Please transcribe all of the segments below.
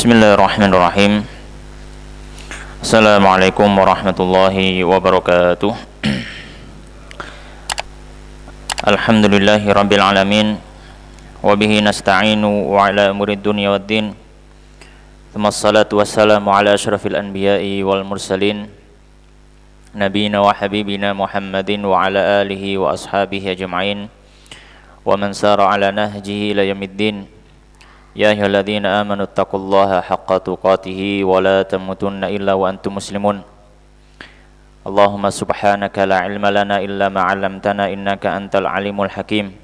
Bismillahirrahmanirrahim. Assalamualaikum warahmatullahi wabarakatuh. Alhamdulillahi rabbil alamin. Wabihi nasta'inu wa ala umurid dunya waddin. Thumma salatu wassalamu ala ashrafil anbiya'i wal mursalin, nabiyina wa habibina Muhammadin wa ala alihi wa ashabihi ajma'in, wa man sara ala nahjihi ila yaumiddin. Ya ayyuhalladzina amanu taqullaha haqqa tuqatih wa la tamutunna illa wa antum muslimun. Allahumma subhanaka la ilma lana illa ma 'allamtana innaka antal alimul hakim.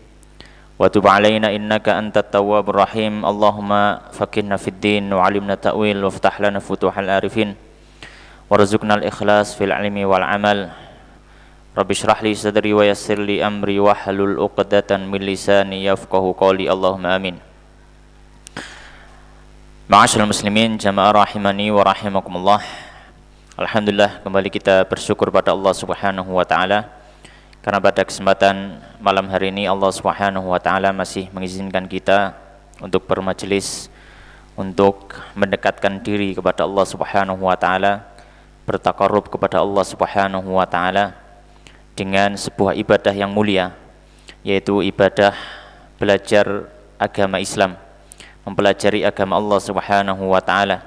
Wa tub 'alaina innaka antat tawwabur rahim. Allahumma faqihna fid din wa 'allimna ta'wil wa ftah lana futuhal arifin. Warzuqna al-ikhlas fil 'ilmi wal 'amal. Rabbi shrah li sadri wa yassir li amri wa hlul 'uqdatan min lisani yafqahu qawli. Allahumma amin. Ma'asyiral muslimin jamaah rahimani wa rahimakumullah. Alhamdulillah, kembali kita bersyukur pada Allah Subhanahu wa taala karena pada kesempatan malam hari ini Allah Subhanahu wa taala masih mengizinkan kita untuk bermajelis, untuk mendekatkan diri kepada Allah Subhanahu wa taala, bertaqarrub kepada Allah Subhanahu wa taala dengan sebuah ibadah yang mulia, yaitu ibadah belajar agama Islam, mempelajari agama Allah Subhanahu wa taala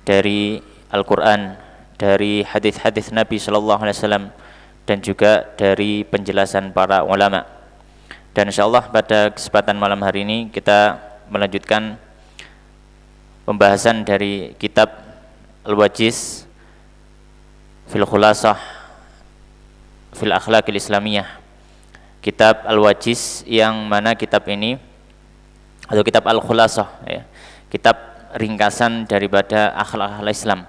dari Al-Qur'an, dari hadis-hadis Nabi sallallahu alaihi wasallam, dan juga dari penjelasan para ulama. Dan insyaallah pada kesempatan malam hari ini kita melanjutkan pembahasan dari kitab Al-Wajiz fil Khulasah fil Akhlaqil Islamiyah. Kitab Al-Wajiz yang mana kitab ini atau kitab Al-Khulasah, ya, kitab ringkasan daripada akhlak Islam,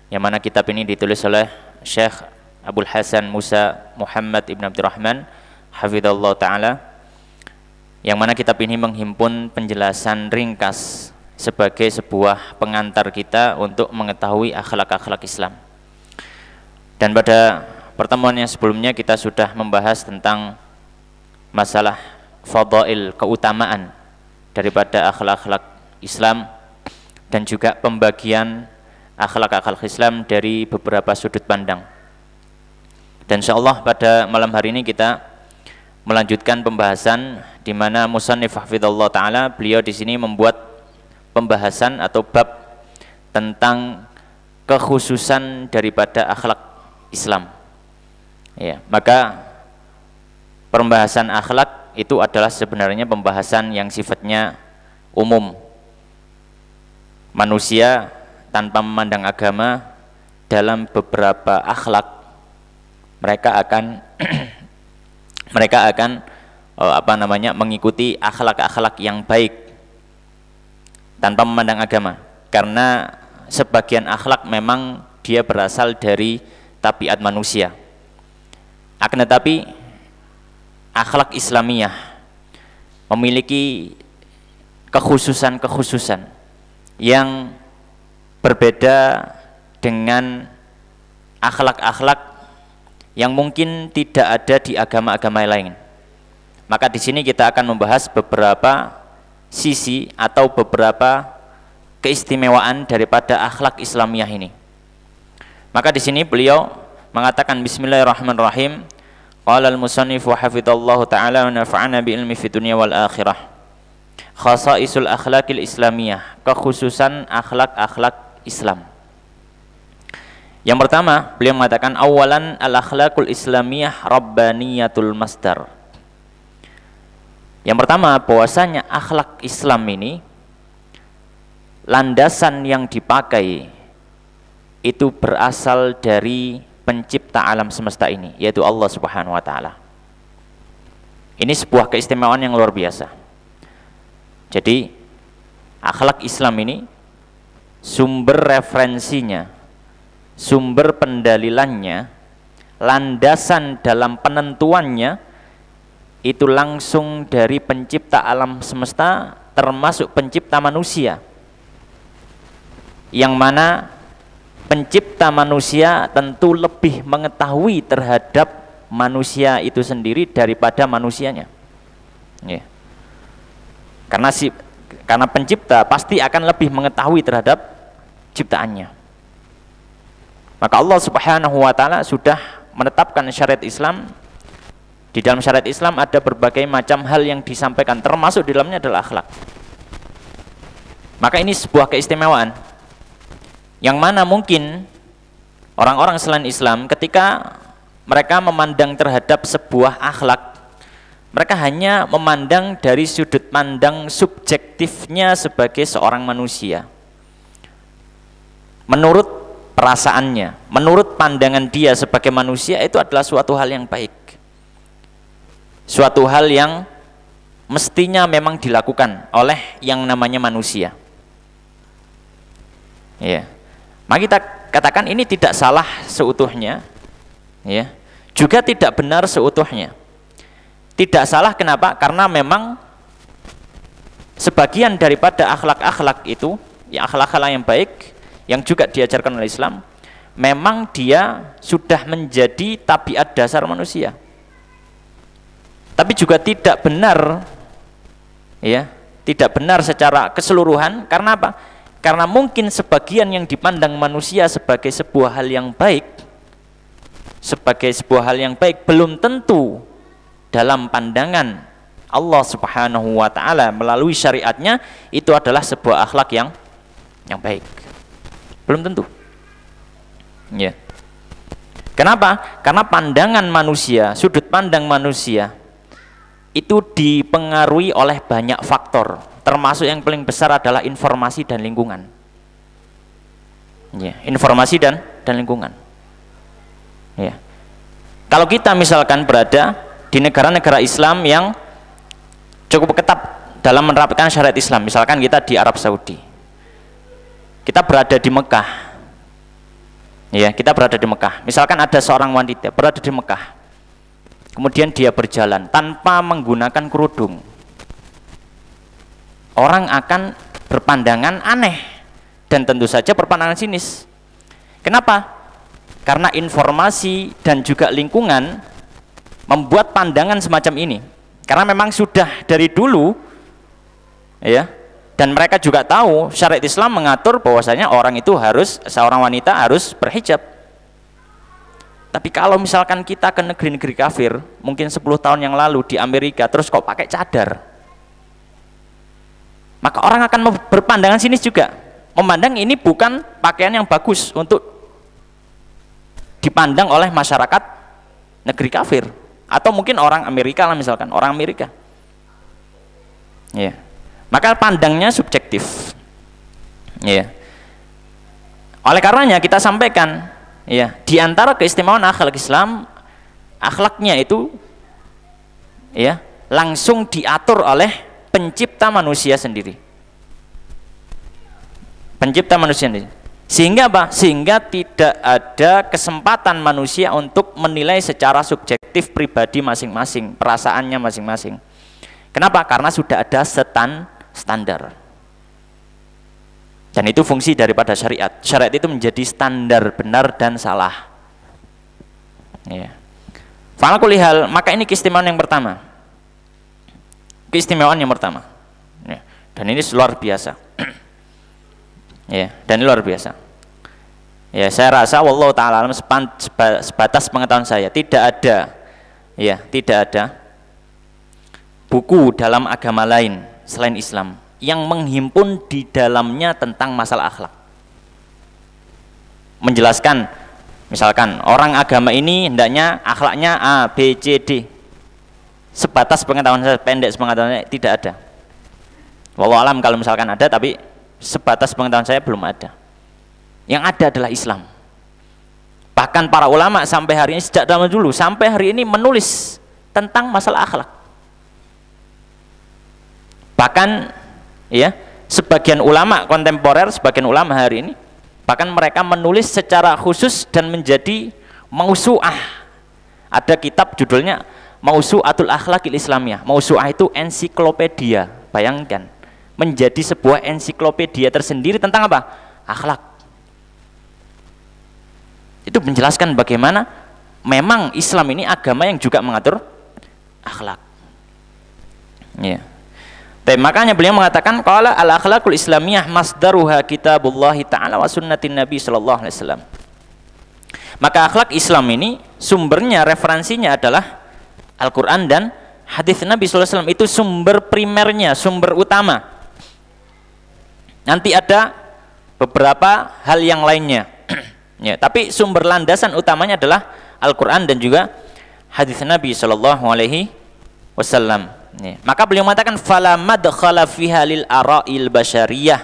yang mana kitab ini ditulis oleh Syekh Abdul Hasan Musa Muhammad Ibn Abdurrahman hafizallahu ta'ala, yang mana kitab ini menghimpun penjelasan ringkas sebagai sebuah pengantar kita untuk mengetahui akhlak-akhlak Islam. Dan pada pertemuan yang sebelumnya kita sudah membahas tentang masalah fadail, keutamaan daripada akhlak-akhlak Islam, dan juga pembagian akhlak-akhlak Islam dari beberapa sudut pandang. Dan insyaallah pada malam hari ini kita melanjutkan pembahasan di mana musannif hafizallahu taala, beliau di sini membuat pembahasan atau bab tentang kekhususan daripada akhlak Islam. Ya, maka pembahasan akhlak itu adalah sebenarnya pembahasan yang sifatnya umum. Manusia tanpa memandang agama, dalam beberapa akhlak mereka akan mengikuti akhlak-akhlak yang baik tanpa memandang agama, karena sebagian akhlak memang dia berasal dari tabiat manusia. Akan tetapi akhlak Islamiyah memiliki kekhususan-kekhususan yang berbeda dengan akhlak-akhlak yang mungkin tidak ada di agama-agama lain. Maka di sini kita akan membahas beberapa sisi atau beberapa keistimewaan daripada akhlak Islamiyah ini. Maka di sini beliau mengatakan bismillahirrahmanirrahim. Qala al-musannif wa hafidhallahu ta'ala wa nafa'ana bi ilmi fid dunya wal akhirah. Khasaisul akhlaqil islamiyah, kekhususan akhlak-akhlak Islam. Yang pertama, beliau mengatakan awalan al-akhlaqul islamiyah rabbaniyatul masdar. Yang pertama, bahwasanya akhlak Islam ini landasan yang dipakai itu berasal dari pencipta alam semesta ini, yaitu Allah Subhanahu wa taala. Ini sebuah keistimewaan yang luar biasa. Jadi akhlak Islam ini sumber referensinya, sumber pendalilannya, landasan dalam penentuannya itu langsung dari pencipta alam semesta, termasuk pencipta manusia, yang mana pencipta manusia tentu lebih mengetahui terhadap manusia itu sendiri daripada manusianya, ya. Karena pencipta pasti akan lebih mengetahui terhadap ciptaannya. Maka Allah Subhanahu wa taala sudah menetapkan syariat Islam. Di dalam syariat Islam ada berbagai macam hal yang disampaikan, termasuk di dalamnya adalah akhlak. Maka ini sebuah keistimewaan yang mana mungkin orang-orang selain Islam ketika mereka memandang terhadap sebuah akhlak, mereka hanya memandang dari sudut pandang subjektifnya sebagai seorang manusia. Menurut perasaannya, menurut pandangan dia sebagai manusia, itu adalah suatu hal yang baik, suatu hal yang mestinya memang dilakukan oleh yang namanya manusia. Ya, maka kita katakan ini tidak salah seutuhnya, ya, juga tidak benar seutuhnya. Tidak salah kenapa? Karena memang sebagian daripada akhlak-akhlak itu, ya akhlak-akhlak yang baik, yang juga diajarkan oleh Islam, memang dia sudah menjadi tabiat dasar manusia. Tapi juga tidak benar, ya, tidak benar secara keseluruhan. Karena apa? Karena mungkin sebagian yang dipandang manusia sebagai sebuah hal yang baik, belum tentu dalam pandangan Allah Subhanahu wa taala melalui syariatnya itu adalah sebuah akhlak yang baik. Belum tentu. Ya. Kenapa? Karena pandangan manusia, sudut pandang manusia itu dipengaruhi oleh banyak faktor, termasuk yang paling besar adalah informasi dan lingkungan. Ya, informasi dan lingkungan. Ya. Kalau kita misalkan berada di negara-negara Islam yang cukup ketat dalam menerapkan syariat Islam, misalkan kita di Arab Saudi, kita berada di Mekah, ya, kita berada di Mekah. Misalkan ada seorang wanita berada di Mekah, kemudian dia berjalan tanpa menggunakan kerudung, orang akan berpandangan aneh dan tentu saja berpandangan sinis. Kenapa? Karena informasi dan juga lingkungan membuat pandangan semacam ini. Karena memang sudah dari dulu, ya, dan mereka juga tahu syariat Islam mengatur bahwasanya orang itu harus, seorang wanita harus berhijab. Tapi kalau misalkan kita ke negeri-negeri kafir, mungkin 10 tahun yang lalu di Amerika, terus kok pakai cadar, maka orang akan berpandangan sinis juga, memandang ini bukan pakaian yang bagus untuk dipandang oleh masyarakat negeri kafir, atau mungkin orang Amerika lah, misalkan orang Amerika. Ya. Maka pandangnya subjektif. Ya. Oleh karenanya kita sampaikan, ya, di antara keistimewaan akhlak Islam, akhlaknya itu, ya, langsung diatur oleh pencipta manusia sendiri. Pencipta manusia sendiri. Sehingga apa? Sehingga tidak ada kesempatan manusia untuk menilai secara subjektif pribadi masing-masing, perasaannya masing-masing. Kenapa? Karena sudah ada standar. Dan itu fungsi daripada syariat. Syariat itu menjadi standar benar dan salah. Ya. Fala kulli hal, maka ini keistimewaan yang pertama. Keistimewaan yang pertama. Ya. Dan ini luar biasa. Ya, dan ini luar biasa. Ya, saya rasa wallahu taala alam, sebatas pengetahuan saya tidak ada, ya, tidak ada buku dalam agama lain selain Islam yang menghimpun di dalamnya tentang masalah akhlak. Menjelaskan, misalkan orang agama ini hendaknya akhlaknya A, B, C, D. Sebatas pengetahuan saya, pendek pengetahuan saya, tidak ada. Wallahu alam kalau misalkan ada, tapi sebatas pengetahuan saya belum ada. Yang ada adalah Islam. Bahkan para ulama sampai hari ini, sejak zaman dulu sampai hari ini menulis tentang masalah akhlak. Bahkan, ya, sebagian ulama kontemporer, sebagian ulama hari ini, bahkan mereka menulis secara khusus dan menjadi mausu'ah. Ada kitab judulnya Mausu'atul Akhlaqil Islamiyah. Mausu'ah itu ensiklopedia. Bayangkan, menjadi sebuah ensiklopedia tersendiri tentang apa? Akhlak. Itu menjelaskan bagaimana memang Islam ini agama yang juga mengatur akhlak. Ya. Makanya beliau mengatakan qala al akhlaqul islamiyah masdaruha kitabullah taala wa sunnatin nabi sallallahu alaihi wasallam. Maka akhlak Islam ini sumbernya, referensinya adalah Al-Qur'an dan hadis Nabi sallallahu alaihi wasallam. Itu sumber primernya, sumber utama. Nanti ada beberapa hal yang lainnya. Ya, tapi sumber landasan utamanya adalah Al-Qur'an dan juga hadis Nabi sallallahu alaihi wasallam. Ya. Maka beliau mengatakan fala madkhala fiha lil ara'il basyariyah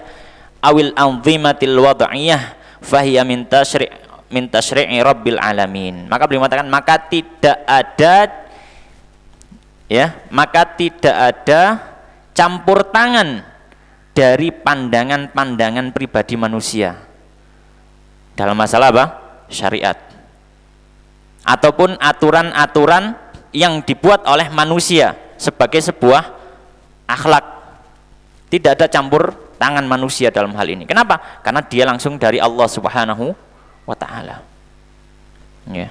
awil anzimatil wad'iyah fahiya min tasyri'i rabbil alamin. Maka beliau mengatakan maka tidak ada campur tangan dari pandangan-pandangan pribadi manusia dalam masalah apa? Syariat ataupun aturan-aturan yang dibuat oleh manusia sebagai sebuah akhlak. Tidak ada campur tangan manusia dalam hal ini. Kenapa? Karena dia langsung dari Allah Subhanahu wa ta'ala. Ya.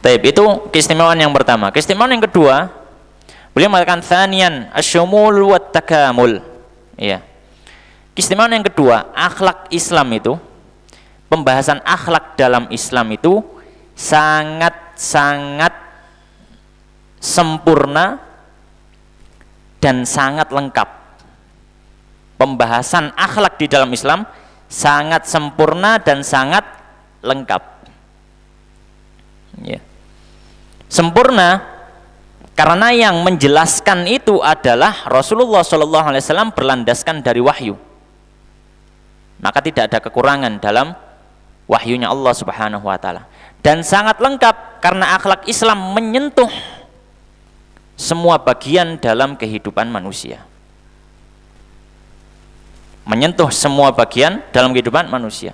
Taib, itu keistimewaan yang pertama. Keistimewaan yang kedua, beliau mengatakan tsaniyan asyumul wat takamul. Ya. Keistimewaan yang kedua, akhlak Islam itu, pembahasan akhlak dalam Islam itu sangat sempurna dan sangat lengkap. Pembahasan akhlak di dalam Islam sangat sempurna dan sangat lengkap. Ya. Sempurna karena yang menjelaskan itu adalah Rasulullah SAW berlandaskan dari wahyu. Maka tidak ada kekurangan dalam wahyunya Allah Subhanahu wa ta'ala. Dan sangat lengkap karena akhlak Islam menyentuh semua bagian dalam kehidupan manusia. Menyentuh semua bagian dalam kehidupan manusia.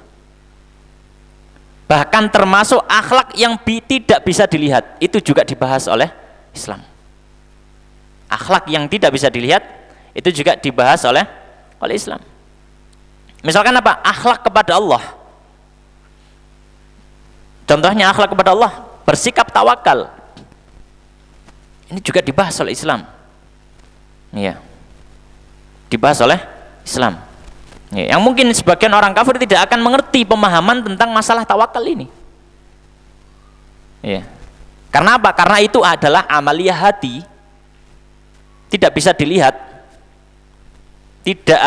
Bahkan termasuk akhlak yang tidak bisa dilihat, itu juga dibahas oleh Islam. Akhlak yang tidak bisa dilihat, itu juga dibahas oleh Islam. Misalkan apa? Akhlak kepada Allah. Contohnya akhlak kepada Allah, bersikap tawakal. Ini juga dibahas oleh Islam. Iya. Dibahas oleh Islam. Ya, yang mungkin sebagian orang kafir tidak akan mengerti pemahaman tentang masalah tawakal ini. Ya. Karena apa? Karena itu adalah amaliyah hati. Tidak bisa dilihat. Tidak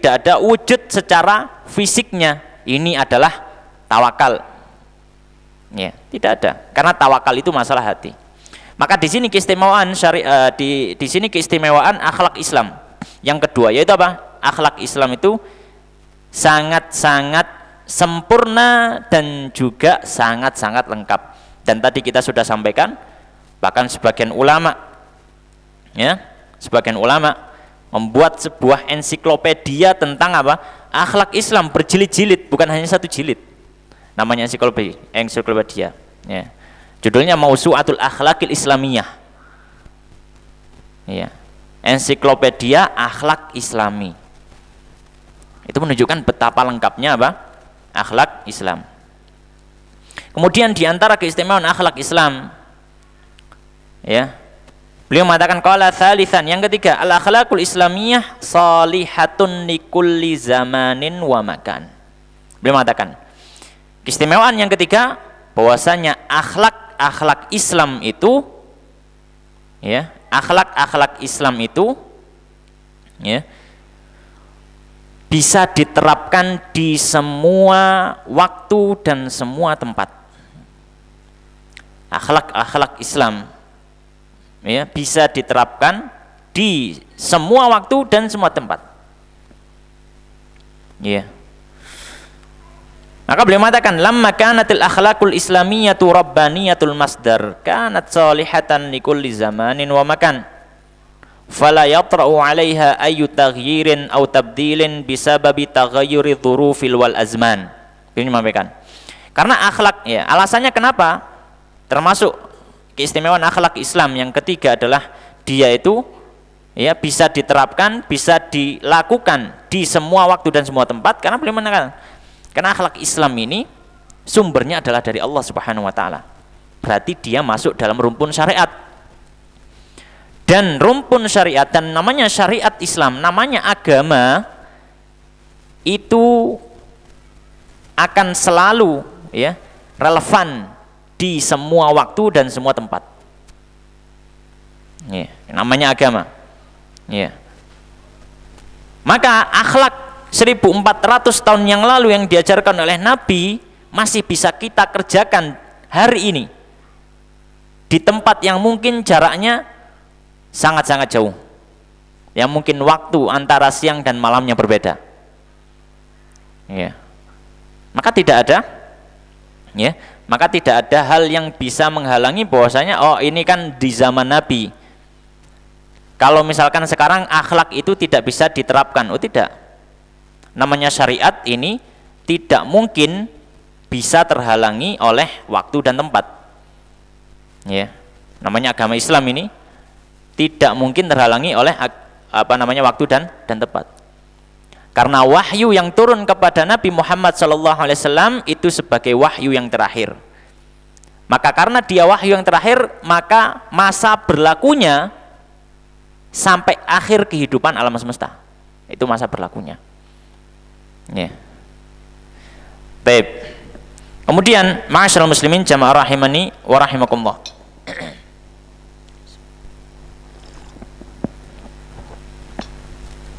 ada wujud secara fisiknya. Ini adalah tawakal. Ya, tidak ada. Karena tawakal itu masalah hati. Maka di sini keistimewaan di sini keistimewaan akhlak Islam. Yang kedua yaitu apa? Akhlak Islam itu sangat-sangat sempurna dan juga sangat-sangat lengkap. Dan tadi kita sudah sampaikan, bahkan sebagian ulama membuat sebuah ensiklopedia tentang apa? Akhlak Islam berjilid-jilid, bukan hanya satu jilid. Namanya ensiklopedia. Ya. Judulnya Mausu'atul Akhlaqil Islamiyah. Ya. Ensiklopedia akhlak Islami. Itu menunjukkan betapa lengkapnya apa? Akhlak Islam. Kemudian diantara keistimewaan akhlak Islam, ya, beliau mengatakan qala tsalitsan, yang ketiga, al akhlaqul islamiyah salihatun likulli zamanin wa makan. Beliau mengatakan keistimewaan yang ketiga bahwasanya akhlak Islam itu, ya, akhlak Islam itu, ya, bisa diterapkan di semua waktu dan semua tempat. Akhlak Islam, ya, bisa diterapkan di semua waktu dan semua tempat. Ya. Maka beliau mengatakan lamma kanatil akhlaqul islamiyatu rabbaniyatul masdar kanat salihatan likulli zamanin wa makan fala yatra'u 'alaiha ayyu taghyirin aw tabdilin bisababi taghayyuri dzurufil wal azman. Ini menyampaikan karena akhlak, ya, alasannya kenapa termasuk keistimewaan akhlak Islam yang ketiga adalah dia itu, ya, bisa diterapkan, bisa dilakukan di semua waktu dan semua tempat. Karena beliau mengatakan karena akhlak Islam ini sumbernya adalah dari Allah Subhanahu wa ta'ala. Berarti dia masuk dalam rumpun syariat. Dan rumpun syariat, dan namanya syariat Islam, namanya agama, itu akan selalu ya relevan di semua waktu dan semua tempat. Ya, namanya agama. Ya. Maka akhlak 1400 tahun yang lalu yang diajarkan oleh Nabi masih bisa kita kerjakan hari ini di tempat yang mungkin jaraknya sangat-sangat jauh, yang mungkin waktu antara siang dan malamnya berbeda. Ya. Maka tidak ada, ya, maka tidak ada hal yang bisa menghalangi bahwasanya oh ini kan di zaman Nabi. Kalau misalkan sekarang akhlak itu tidak bisa diterapkan, oh tidak. Namanya syariat ini tidak mungkin bisa terhalangi oleh waktu dan tempat. Ya. Namanya agama Islam ini tidak mungkin terhalangi oleh waktu dan tempat. Karena wahyu yang turun kepada Nabi Muhammad SAW itu sebagai wahyu yang terakhir. Maka karena dia wahyu yang terakhir, maka masa berlakunya sampai akhir kehidupan alam semesta. Itu masa berlakunya. Ya. Baik. Kemudian, ma'asyiral muslimin jamaah rahimani wa rahimakumullah.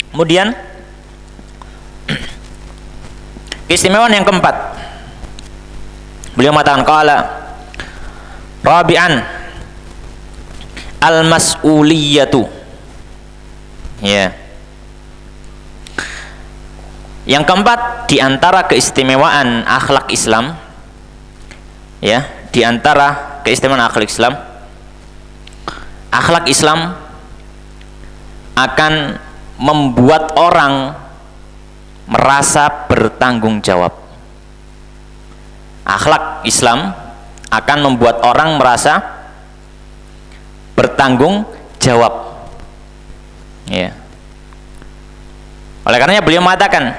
Kemudian keistimewaan yang keempat, beliau mengatakan qala rabi'an al-mas'uliyatu. Ya. Yang keempat di antara keistimewaan akhlak Islam, ya, di antara keistimewaan akhlak Islam akan membuat orang merasa bertanggung jawab. Akhlak Islam akan membuat orang merasa bertanggung jawab. Ya. Oleh karenanya beliau mengatakan,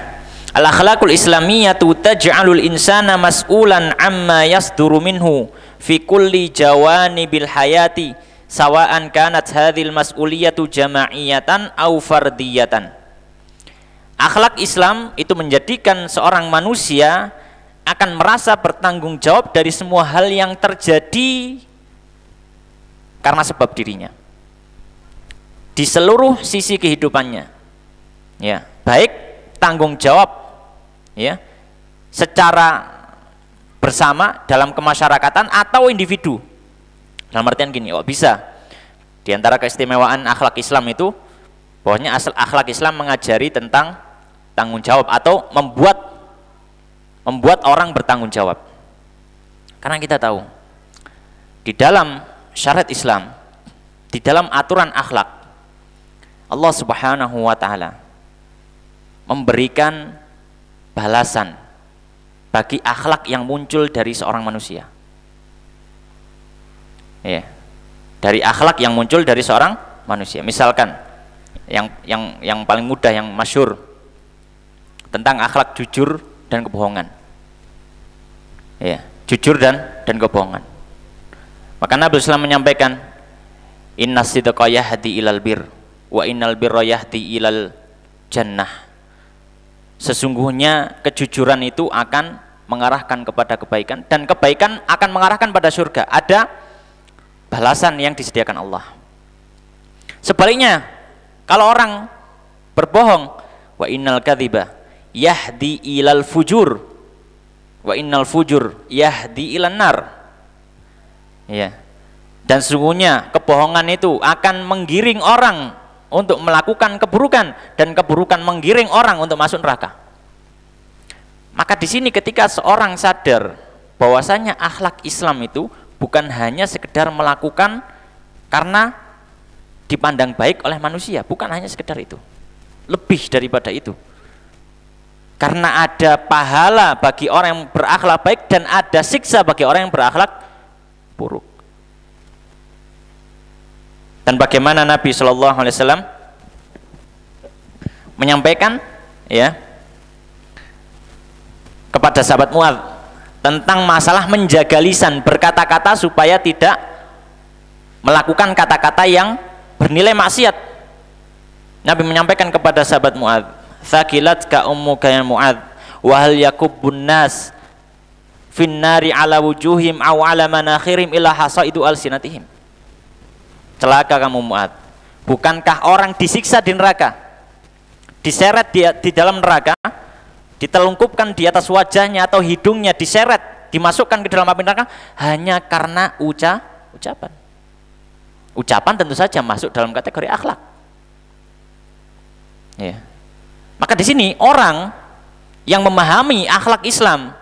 al-akhlaqul islamiyyatu taj'alul insana mas'ulan amma yasduru minhu fi kulli jawanibil hayati sawa'an kanat hadhil mas'uliyatu jama'iyatan aw fardiyatan. Akhlak Islam itu menjadikan seorang manusia akan merasa bertanggung jawab dari semua hal yang terjadi karena sebab dirinya di seluruh sisi kehidupannya. Ya, baik tanggung jawab ya secara bersama dalam kemasyarakatan atau individu. Dalam artian gini, oh bisa di antara keistimewaan akhlak Islam itu bahwasanya akhlak Islam mengajari tentang tanggung jawab atau membuat orang bertanggung jawab. Karena kita tahu di dalam syariat Islam, di dalam aturan akhlak, Allah Subhanahu wa taala memberikan balasan bagi akhlak yang muncul dari seorang manusia. Ya. Dari akhlak yang muncul dari seorang manusia. Misalkan yang paling mudah, yang masyhur tentang akhlak jujur dan kebohongan. Ya, jujur dan kebohongan. Maka Nabi SAW menyampaikan, innas sidqa yahdi ilal bir wa innal birra yahdi ilal jannah. Sesungguhnya kejujuran itu akan mengarahkan kepada kebaikan dan kebaikan akan mengarahkan pada surga. Ada balasan yang disediakan Allah. Sebaliknya, kalau orang berbohong, wa innal kadziba yahdi ilal fujur wa innal fujur yahdi ilan nar. Ya. Dan sesungguhnya kebohongan itu akan menggiring orang untuk melakukan keburukan dan keburukan menggiring orang untuk masuk neraka. Maka di sini ketika seorang sadar bahwasanya akhlak Islam itu bukan hanya sekedar melakukan karena dipandang baik oleh manusia, bukan hanya sekedar itu. Lebih daripada itu. Karena ada pahala bagi orang yang berakhlak baik dan ada siksa bagi orang yang berakhlak buruk. Dan bagaimana Nabi SAW menyampaikan ya kepada sahabat Mu'adz tentang masalah menjaga lisan, berkata-kata supaya tidak melakukan kata-kata yang bernilai maksiat. Nabi menyampaikan kepada sahabat Mu'adz, "Thaqilatka ummuka ya Mu'adz, wa hal yakubbun nas finnari ala wujuhim aw ala manakhirim illa hasaidu alsinatihim." Celaka kamu Mu'adz, bukankah orang disiksa di neraka, diseret di dalam neraka, ditelungkupkan di atas wajahnya atau hidungnya, diseret, dimasukkan ke dalam api neraka hanya karena ucapan. Ucapan tentu saja masuk dalam kategori akhlak. Ya. Maka di sini orang yang memahami akhlak Islam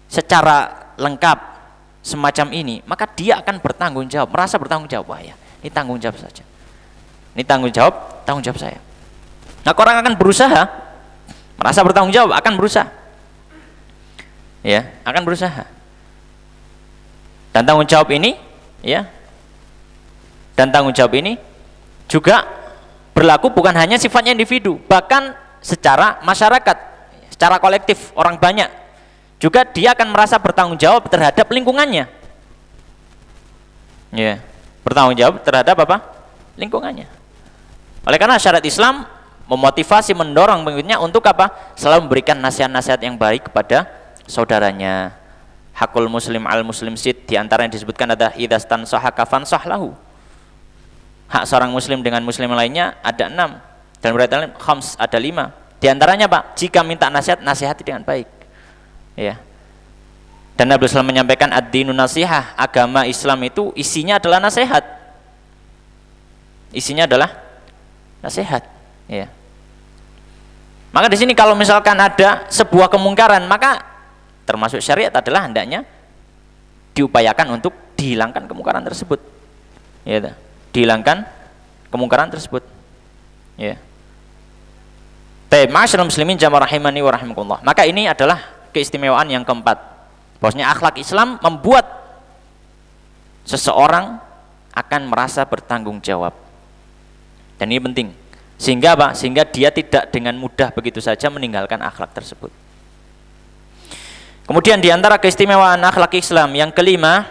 secara lengkap semacam ini, maka dia akan bertanggung jawab, merasa bertanggung jawab. Wah ya, ini tanggung jawab saja. Ini tanggung jawab saya. Nah, orang akan berusaha, merasa bertanggung jawab, akan berusaha. Ya, akan berusaha. Dan tanggung jawab ini, ya. Dan tanggung jawab ini juga berlaku bukan hanya sifatnya individu, bahkan secara masyarakat, secara kolektif, orang banyak. Juga dia akan merasa bertanggung jawab terhadap lingkungannya. Ya, bertanggung jawab terhadap apa? Lingkungannya. Oleh karena syariat Islam memotivasi, mendorong pengikutnya untuk apa? Selalu memberikan nasihat-nasihat yang baik kepada saudaranya. Hakul muslim al muslim sid, di antara yang disebutkan ada idzastan sahaka fansah lahu. Hak seorang muslim dengan muslim lainnya ada 6, dan berarti khams ada 5. Di antaranya Pak, jika minta nasihat, nasihati dengan baik. Ya. Dan Nabi SAW menyampaikan ad-dinu nasihah, agama Islam itu isinya adalah nasihat. Isinya adalah nasihat. Ya. Maka di sini kalau misalkan ada sebuah kemungkaran, maka termasuk syariat adalah hendaknya diupayakan untuk dihilangkan kemungkaran tersebut. Ya, dihilangkan kemungkaran tersebut. Ya. Baik, ma'asyiral muslimin jamaah rahimani wa rahimakumullah. Maka ini adalah keistimewaan yang keempat. Bahwasanya akhlak Islam membuat seseorang akan merasa bertanggung jawab. Dan ini penting. Sehingga apa? Sehingga dia tidak dengan mudah begitu saja meninggalkan akhlak tersebut. Kemudian di antara keistimewaan akhlak Islam yang kelima,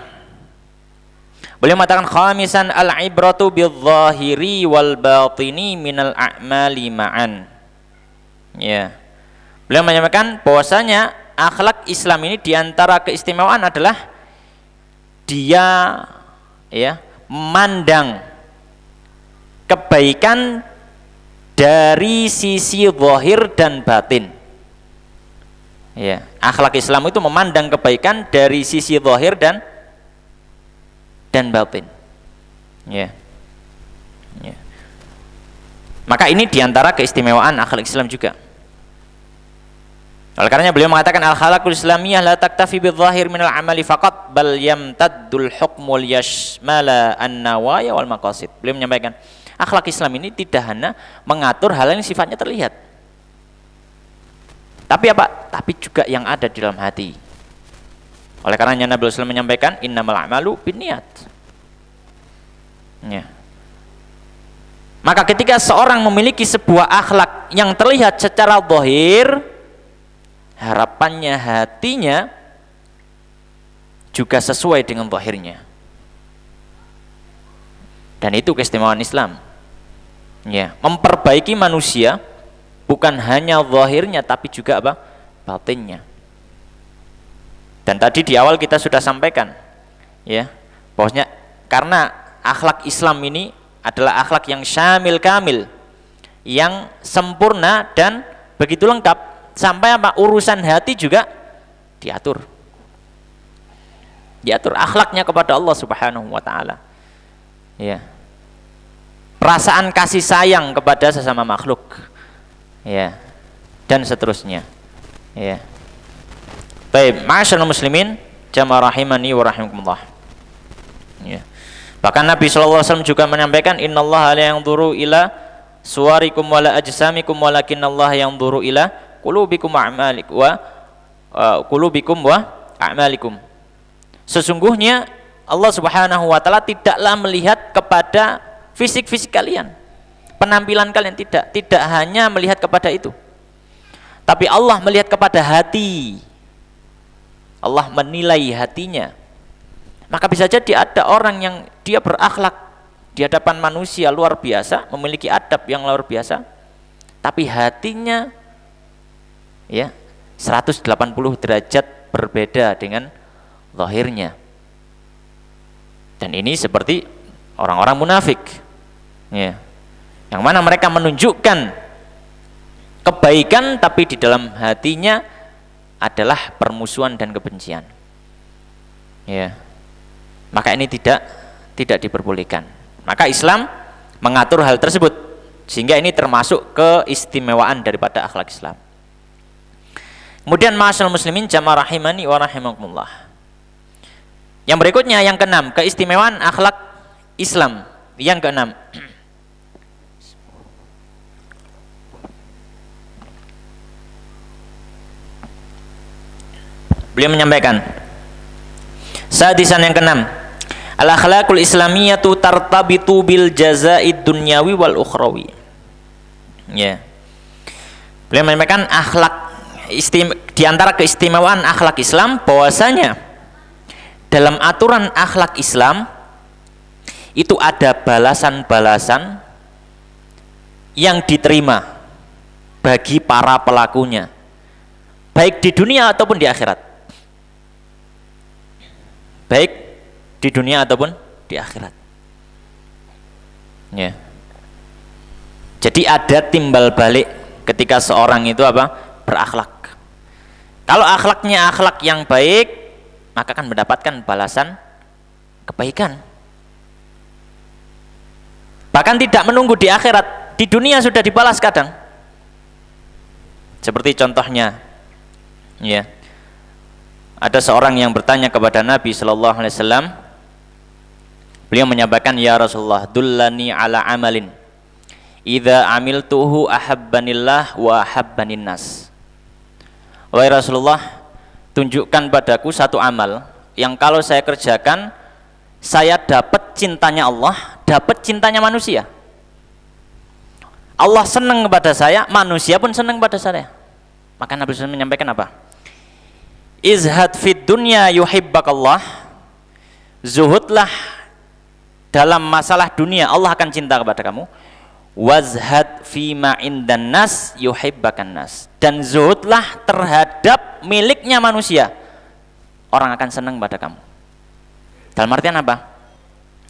beliau mengatakan khamisan al-ibratu bil-zahiri wal batini minal a'mali ma'an. Ya. Beliau menyampaikan bahwasanya akhlak Islam ini di antara keistimewaan adalah dia ya memandang kebaikan dari sisi zahir dan batin. Ya, akhlak Islam itu memandang kebaikan dari sisi zahir dan batin. Ya. Ya. Maka ini diantara keistimewaan akhlak Islam juga. Oleh karenanya beliau mengatakan al-akhlaqul islamiyah la taktafi bil-zahir minal amali faqat bal yamtaddul hukmul yashmala an-nawaya wal maqasid. Beliau menyampaikan akhlak Islam ini tidak hanya mengatur hal yang sifatnya terlihat, tapi apa? Tapi juga yang ada di dalam hati. Oleh karenanya Nabi SAW menyampaikan innamal a'malu binniyat. Ya. Maka ketika seorang memiliki sebuah akhlak yang terlihat secara zahir, harapannya hatinya juga sesuai dengan zahirnya. Dan itu keistimewaan Islam. Ya, memperbaiki manusia bukan hanya zahirnya tapi juga apa? Batinnya. Dan tadi di awal kita sudah sampaikan, ya, bahwasanya karena akhlak Islam ini adalah akhlak yang syamil kamil, yang sempurna dan begitu lengkap, sampai apa? Urusan hati juga diatur. Diatur akhlaknya kepada Allah Subhanahu wa taala. Ya. Perasaan kasih sayang kepada sesama makhluk. Ya. Dan seterusnya. Ya. Baik, ma'asyiral muslimin, jamaah rahimani wa rahimakumullah. Ya. Bahkan Nabi SAW juga menyampaikan innallaha la yanzuru ila suwarikum wala ajsamikum walakinallaha yanzuru ila qulubikum wa a'malikum wa qulubikum wa a'malikum. Sesungguhnya Allah Subhanahu wa taala tidaklah melihat kepada fisik-fisik kalian, penampilan kalian, tidak hanya melihat kepada itu. Tapi Allah melihat kepada hati. Allah menilai hatinya. Maka bisa jadi ada orang yang dia berakhlak di hadapan manusia luar biasa, memiliki adab yang luar biasa, tapi hatinya ya 180 derajat berbeda dengan zahirnya. Dan ini seperti orang-orang munafik, ya, yang mana mereka menunjukkan kebaikan tapi di dalam hatinya adalah permusuhan dan kebencian. Ya, maka ini tidak diperbolehkan. Maka Islam mengatur hal tersebut, sehingga ini termasuk keistimewaan daripada akhlak Islam. Kemudian ma'asyiral muslimin jamaah rahimani wa rahimakumullah. Yang berikutnya, yang keenam, keistimewaan akhlak Islam. Yang keenam, beliau menyampaikan, sadisan yang keenam, al-akhlaqul islamiyatu tartabitu bil jazaid dunyawi wal ukhrawi. Ya. Beliau menyampaikan di antara keistimewaan akhlak Islam bahwasanya dalam aturan akhlak Islam itu ada balasan-balasan yang diterima bagi para pelakunya, baik di dunia ataupun di akhirat. Baik di dunia ataupun di akhirat. Ya. Jadi ada timbal balik ketika seorang itu berakhlak. Kalau akhlaknya akhlak yang baik, maka akan mendapatkan balasan kebaikan. Bahkan tidak menunggu di akhirat, di dunia sudah dibalas kadang. Seperti contohnya, ya, ada seorang yang bertanya kepada Nabi Shallallahu Alaihi Wasallam. Beliau menyampaikan, ya Rasulullah, dullani ala amalin idza amiltuhu ahabbanillah wa ahabbanin nas. Wahai Rasulullah, tunjukkan padaku satu amal yang kalau saya kerjakan, saya dapat cintanya Allah, dapat cintanya manusia. Allah senang kepada saya, manusia pun senang kepada saya. Maka Nabi SAW menyampaikan apa? Izhad fid dunya yuhibbakallah. Zuhudlah dalam masalah dunia, Allah akan cinta kepada kamu. Wazhad fima indan nas yuhibbakan nas. Dan zuhudlah terhadap miliknya manusia, orang akan senang pada kamu. Dalam artian apa?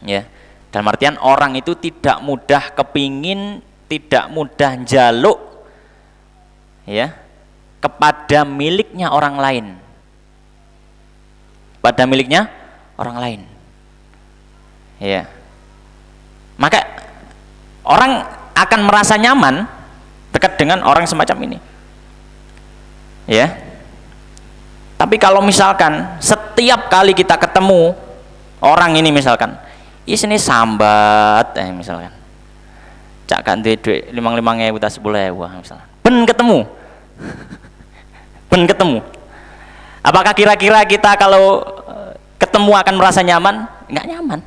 Ya, dalam artian orang itu tidak mudah kepingin, tidak mudah jaluk, ya, kepada miliknya orang lain, pada miliknya orang lain. Ya, maka orang akan merasa nyaman dekat dengan orang semacam ini. Ya. Tapi kalau misalkan setiap kali kita ketemu orang ini, misalkan isine sambat, misalkan cak ganti duit 5.000 ta 10.000 misalkan, ben ketemu, apakah kira-kira kita kalau ketemu akan merasa nyaman? Enggak nyaman.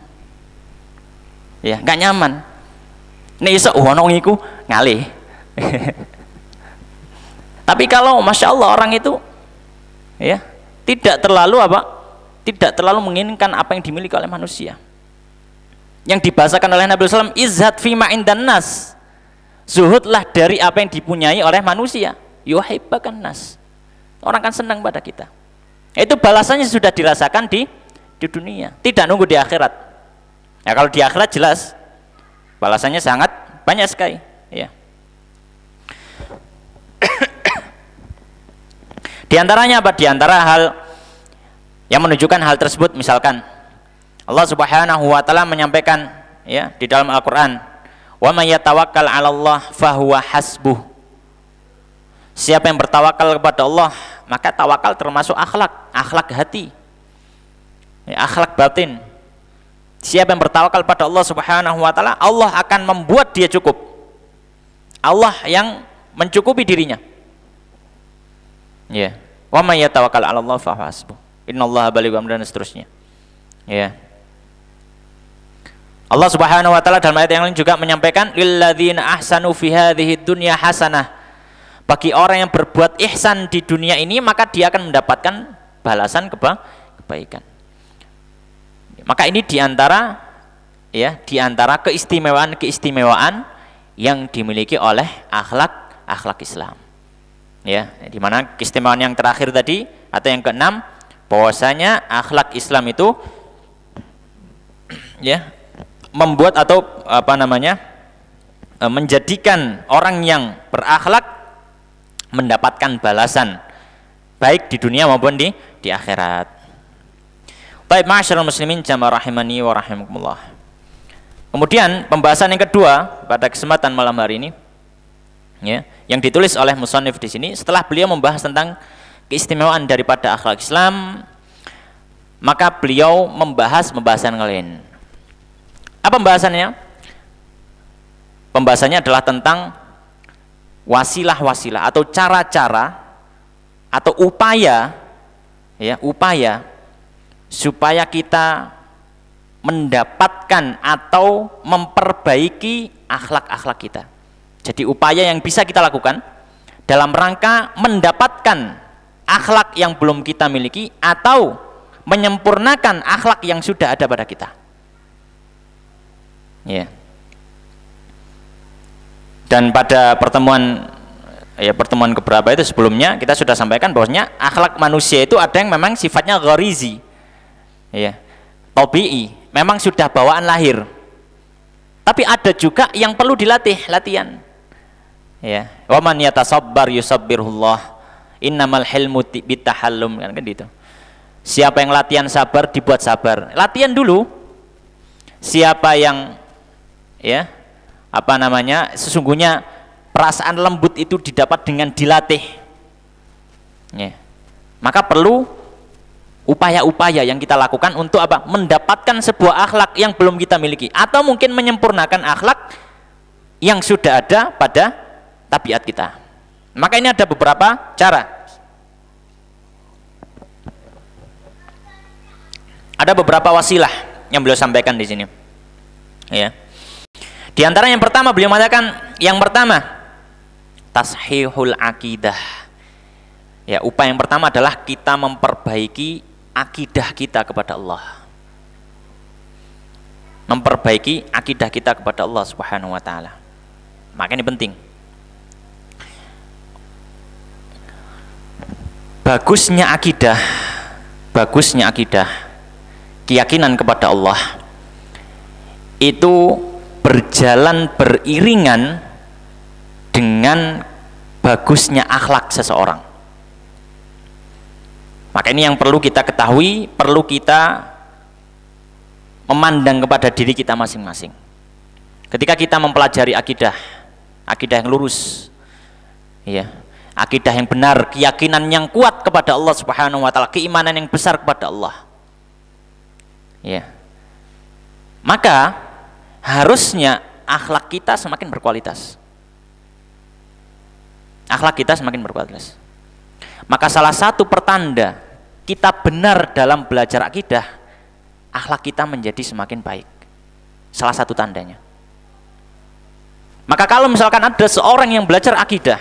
Ya, enggak nyaman. Nek iso ono ngiku ngalih. Tapi kalau Masya Allah orang itu, ya, tidak terlalu menginginkan apa yang dimiliki oleh manusia. Yang dibahasakan oleh Nabi SAW, izhad fima indan nas. Zuhudlah dari apa yang dipunyai oleh manusia. Yuhibbakan nas. Orang kan senang pada kita. Itu balasannya sudah dirasakan di dunia, tidak nunggu di akhirat. Ya, kalau di akhirat jelas balasannya sangat banyak sekali, ya. Di antaranya apa? Di antara hal yang menunjukkan hal tersebut, misalkan Allah Subhanahu wa taala menyampaikan, ya, di dalam Al-Qur'an, "Wa may yatawakkal 'ala Allah fahuwa hasbuh." Siapa yang bertawakal kepada Allah, maka tawakal termasuk akhlak hati, ya, akhlak batin. Siapa yang bertawakal pada Allah Subhanahu wa taala, Allah akan membuat dia cukup. Allah yang mencukupi dirinya. Ya. Wa may yatawakkal 'ala Allah fa hasbuh. Innallaha balighu amrihi, dan seterusnya. Ya. Allah Subhanahu wa taala dalam ayat yang lain juga menyampaikan, lilladzina ahsanu fi hadhihi dunya hasanah. Bagi orang yang berbuat ihsan di dunia ini, maka dia akan mendapatkan balasan kebaikan. Maka ini diantara, ya di antara keistimewaan-keistimewaan yang dimiliki oleh akhlak Islam. Ya, di mana keistimewaan yang terakhir tadi atau yang keenam, bahwasanya akhlak Islam itu ya membuat atau menjadikan orang yang berakhlak mendapatkan balasan baik di dunia maupun di akhirat. Baik, ma'asyiral muslimin jamaah rahimani wa rahimakumullah. Kemudian pembahasan yang kedua pada kesempatan malam hari ini, ya, yang ditulis oleh musannif di sini setelah beliau membahas tentang keistimewaan daripada akhlak Islam, maka beliau membahas pembahasan lain. Apa pembahasannya? Pembahasannya adalah tentang wasilah-wasilah atau cara-cara atau upaya, ya, upaya supaya kita mendapatkan atau memperbaiki akhlak-akhlak kita. Jadi upaya yang bisa kita lakukan dalam rangka mendapatkan akhlak yang belum kita miliki atau menyempurnakan akhlak yang sudah ada pada kita. Ya. Dan pada pertemuan keberapa itu sebelumnya kita sudah sampaikan bahwasanya akhlak manusia itu ada yang memang sifatnya gharizi. Ya. Tabi'i, memang sudah bawaan lahir. Tapi ada juga yang perlu latihan. Ya. Wa man yatasabbar yusabbirullah. Innamal hilmu bitahallum, kan gitu. Siapa yang latihan sabar dibuat sabar. Latihan dulu. Siapa yang sesungguhnya perasaan lembut itu didapat dengan dilatih. Ya. Maka perlu upaya-upaya yang kita lakukan untuk apa? Mendapatkan sebuah akhlak yang belum kita miliki atau mungkin menyempurnakan akhlak yang sudah ada pada tabiat kita. Maka ini ada beberapa cara. Ada beberapa wasilah yang beliau sampaikan di sini. Ya. Di antara yang pertama beliau mengatakan, yang pertama tashihul akidah. Ya, upaya yang pertama adalah kita memperbaiki akidah kita kepada Allah. Memperbaiki akidah kita kepada Allah Subhanahu wa taala. Maka ini penting. Bagusnya akidah, keyakinan kepada Allah itu berjalan beriringan dengan bagusnya akhlak seseorang. Maka ini yang perlu kita ketahui, perlu kita memandang kepada diri kita masing-masing. Ketika kita mempelajari akidah yang lurus, ya, akidah yang benar, keyakinan yang kuat kepada Allah Subhanahu wa taala, keimanan yang besar kepada Allah. Ya. Maka harusnya akhlak kita semakin berkualitas. Akhlak kita semakin berkualitas. Maka salah satu pertanda kita benar dalam belajar akidah, akhlak kita menjadi semakin baik. Salah satu tandanya. Maka kalau misalkan ada seorang yang belajar akidah,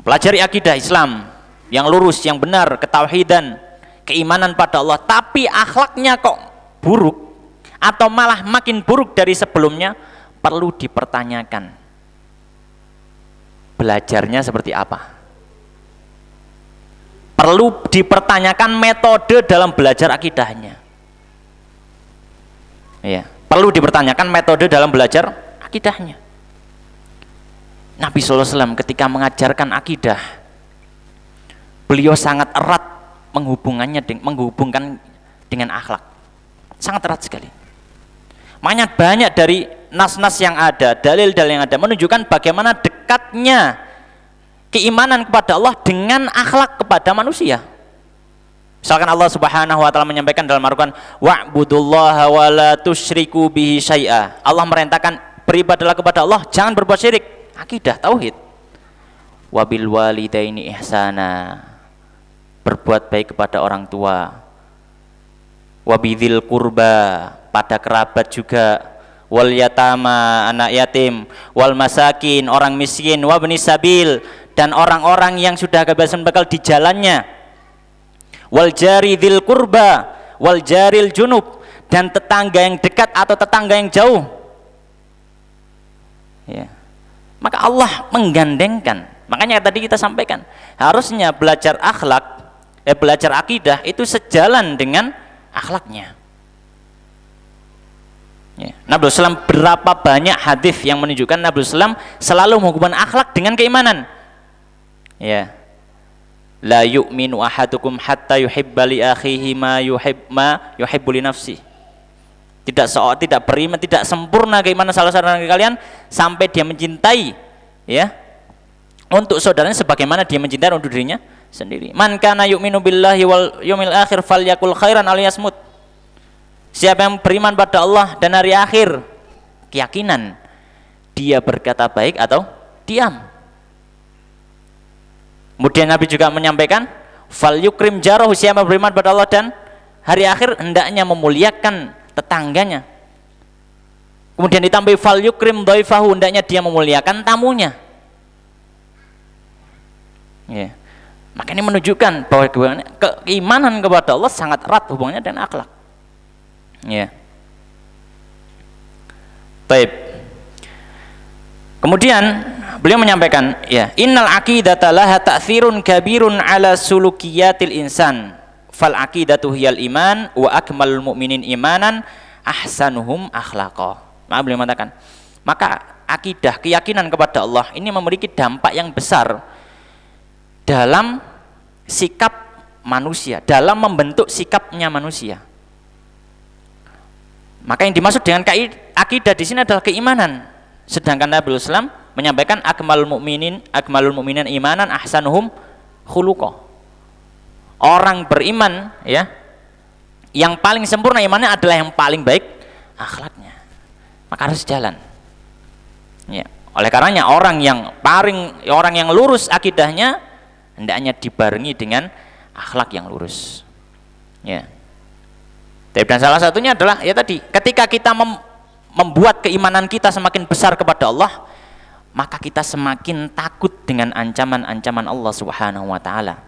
pelajari akidah Islam yang lurus, yang benar, ketauhidan, keimanan pada Allah, tapi akhlaknya kok buruk atau malah makin buruk dari sebelumnya, perlu dipertanyakan belajarnya seperti apa. Perlu dipertanyakan metode dalam belajar akidahnya. Ya, perlu dipertanyakan metode dalam belajar akidahnya. Nabi SAW ketika mengajarkan akidah, beliau sangat erat menghubungkan dengan akhlak. Sangat erat sekali. Makanya banyak dari nas-nas yang ada, dalil-dalil yang ada menunjukkan bagaimana dekatnya keimanan kepada Allah dengan akhlak kepada manusia. Misalkan Allah Subhanahu wa taala menyampaikan dalam Al-Qur'an, wa'budullaha wa la tusyriku bihi syai'a. Allah merintahkan beribadahlah kepada Allah, jangan berbuat syirik. Akidah tauhid. Wabil walidaini ihsana. Berbuat baik kepada orang tua. Wabidhil qurba, pada kerabat juga. Wal yatama, anak yatim. Wal masakin, orang miskin. Wabni sabil, dan orang-orang yang sudah kehabisan bekal di jalannya. Wal jari dzil qurba wal jaril junub, dan tetangga yang dekat atau tetangga yang jauh. Ya. Maka Allah menggandengkan. Makanya tadi kita sampaikan, harusnya belajar akhlak, belajar akidah itu sejalan dengan akhlaknya. Ya. Nabi SAW berapa banyak hadis yang menunjukkan Nabi SAW selalu menghubungkan akhlak dengan keimanan. Ya. La yu'minu ahadukum hatta yuhibba li akhihi ma yuhibbu li nafsi. Tidak beriman, tidak sempurna keimanan salah seorang dari kalian sampai dia mencintai, ya, untuk saudaranya sebagaimana dia mencintai untuk dirinya sendiri. Man kana yu'minu billahi wal yawmil akhir falyakul khairan aw liyasmut. Siapa yang beriman pada Allah dan hari akhir, keyakinan, dia berkata baik atau diam. Kemudian Nabi juga menyampaikan, fal yukrim jarahu, siapa yang beriman pada Allah dan hari akhir hendaknya memuliakan tetangganya. Kemudian ditambah fal yukrim dhaifahu, hendaknya dia memuliakan tamunya. Ya. Maka ini menunjukkan bahwa keimanan kepada Allah sangat erat hubungannya dengan akhlak. Ya. Baik. Kemudian beliau menyampaikan, ya, innal aqidata laha ta'thirun kabirun ala sulukiyatil insan. Fal aqidatu hiyal iman wa akmalul mu'minin imanan ahsanuhum akhlaqa. Maka beliau mengatakan, maka akidah, keyakinan kepada Allah ini memiliki dampak yang besar dalam sikap manusia, dalam membentuk sikapnya manusia. Maka yang dimaksud dengan akidah di sini adalah keimanan. Sedangkan Nabi SAW menyampaikan akmalul mu'minin imanan ahsanuhum khuluqa. Orang beriman, ya, yang paling sempurna imannya adalah yang paling baik akhlaknya. Maka harus jalan. Ya. Oleh karenanya orang yang lurus akidahnya hendaknya dibarengi dengan akhlak yang lurus. Ya. Dan salah satunya adalah ya tadi, ketika kita membuat keimanan kita semakin besar kepada Allah, maka kita semakin takut dengan ancaman-ancaman Allah Subhanahu wa taala.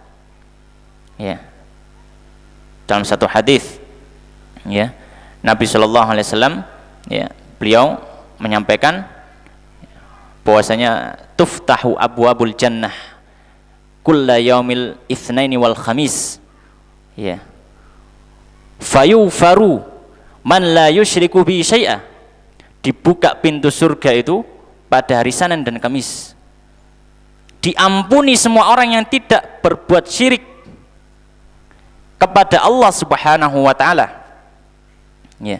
Ya. Dalam satu hadis, ya, Nabi Shallallahu Alaihi Wasallam, ya, beliau menyampaikan bahwasanya tuftahu abwabul jannah kulla yaumil itsnaini wal khamis, ya, fayufaru man la yusyriku bi syai'a, dibuka pintu surga itu pada hari Senin dan Kamis, diampuni semua orang yang tidak berbuat syirik kepada Allah Subhanahu wa taala. Ya.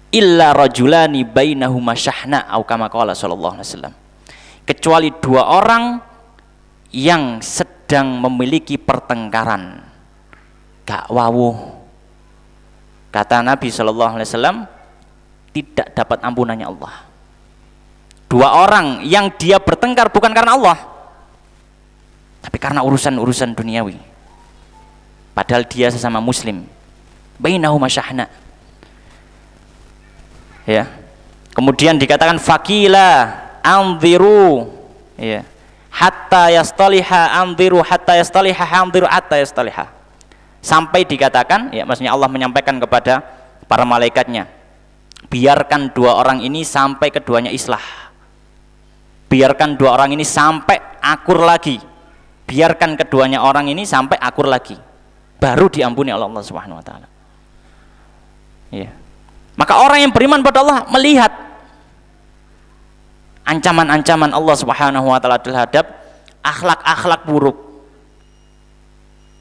Illa rajulani bainahuma syahna atau kama qala sallallahu alaihi wasallam. Kecuali dua orang yang sedang memiliki pertengkaran. Gak wawuh. Kata Nabi sallallahu alaihi wasallam, tidak dapat ampunannya Allah. Dua orang yang dia bertengkar bukan karena Allah, tapi karena urusan-urusan duniawi. Padahal dia sesama muslim. Bainahuma syahna. Ya. Kemudian dikatakan faqila anziru, ya, hatta yastaliha anziru hatta yastaliha anziru hatta yastaliha. Sampai dikatakan, ya, maksudnya Allah menyampaikan kepada para malaikatnya, biarkan dua orang ini sampai keduanya islah. Biarkan dua orang ini sampai akur lagi. Biarkan keduanya orang ini sampai akur lagi. Baru diampuni oleh Allah Subhanahu wa taala. Ya. Maka orang yang beriman pada Allah melihat ancaman-ancaman Allah Subhanahu wa taala terhadap akhlak-akhlak buruk.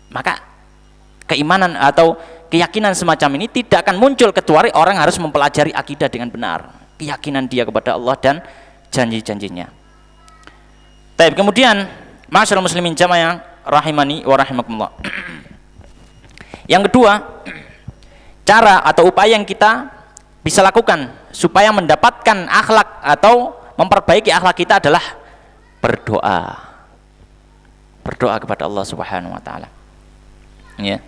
Maka keimanan atau keyakinan semacam ini tidak akan muncul kecuali orang harus mempelajari akidah dengan benar, keyakinan dia kepada Allah dan janji-janjinya. Baik, kemudian masyaallah muslimin jamaah rahimani wa rahimakumullah. Yang kedua, cara atau upaya yang kita bisa lakukan supaya mendapatkan akhlak atau memperbaiki akhlak kita adalah berdoa. Berdoa kepada Allah Subhanahu wa taala. Ya.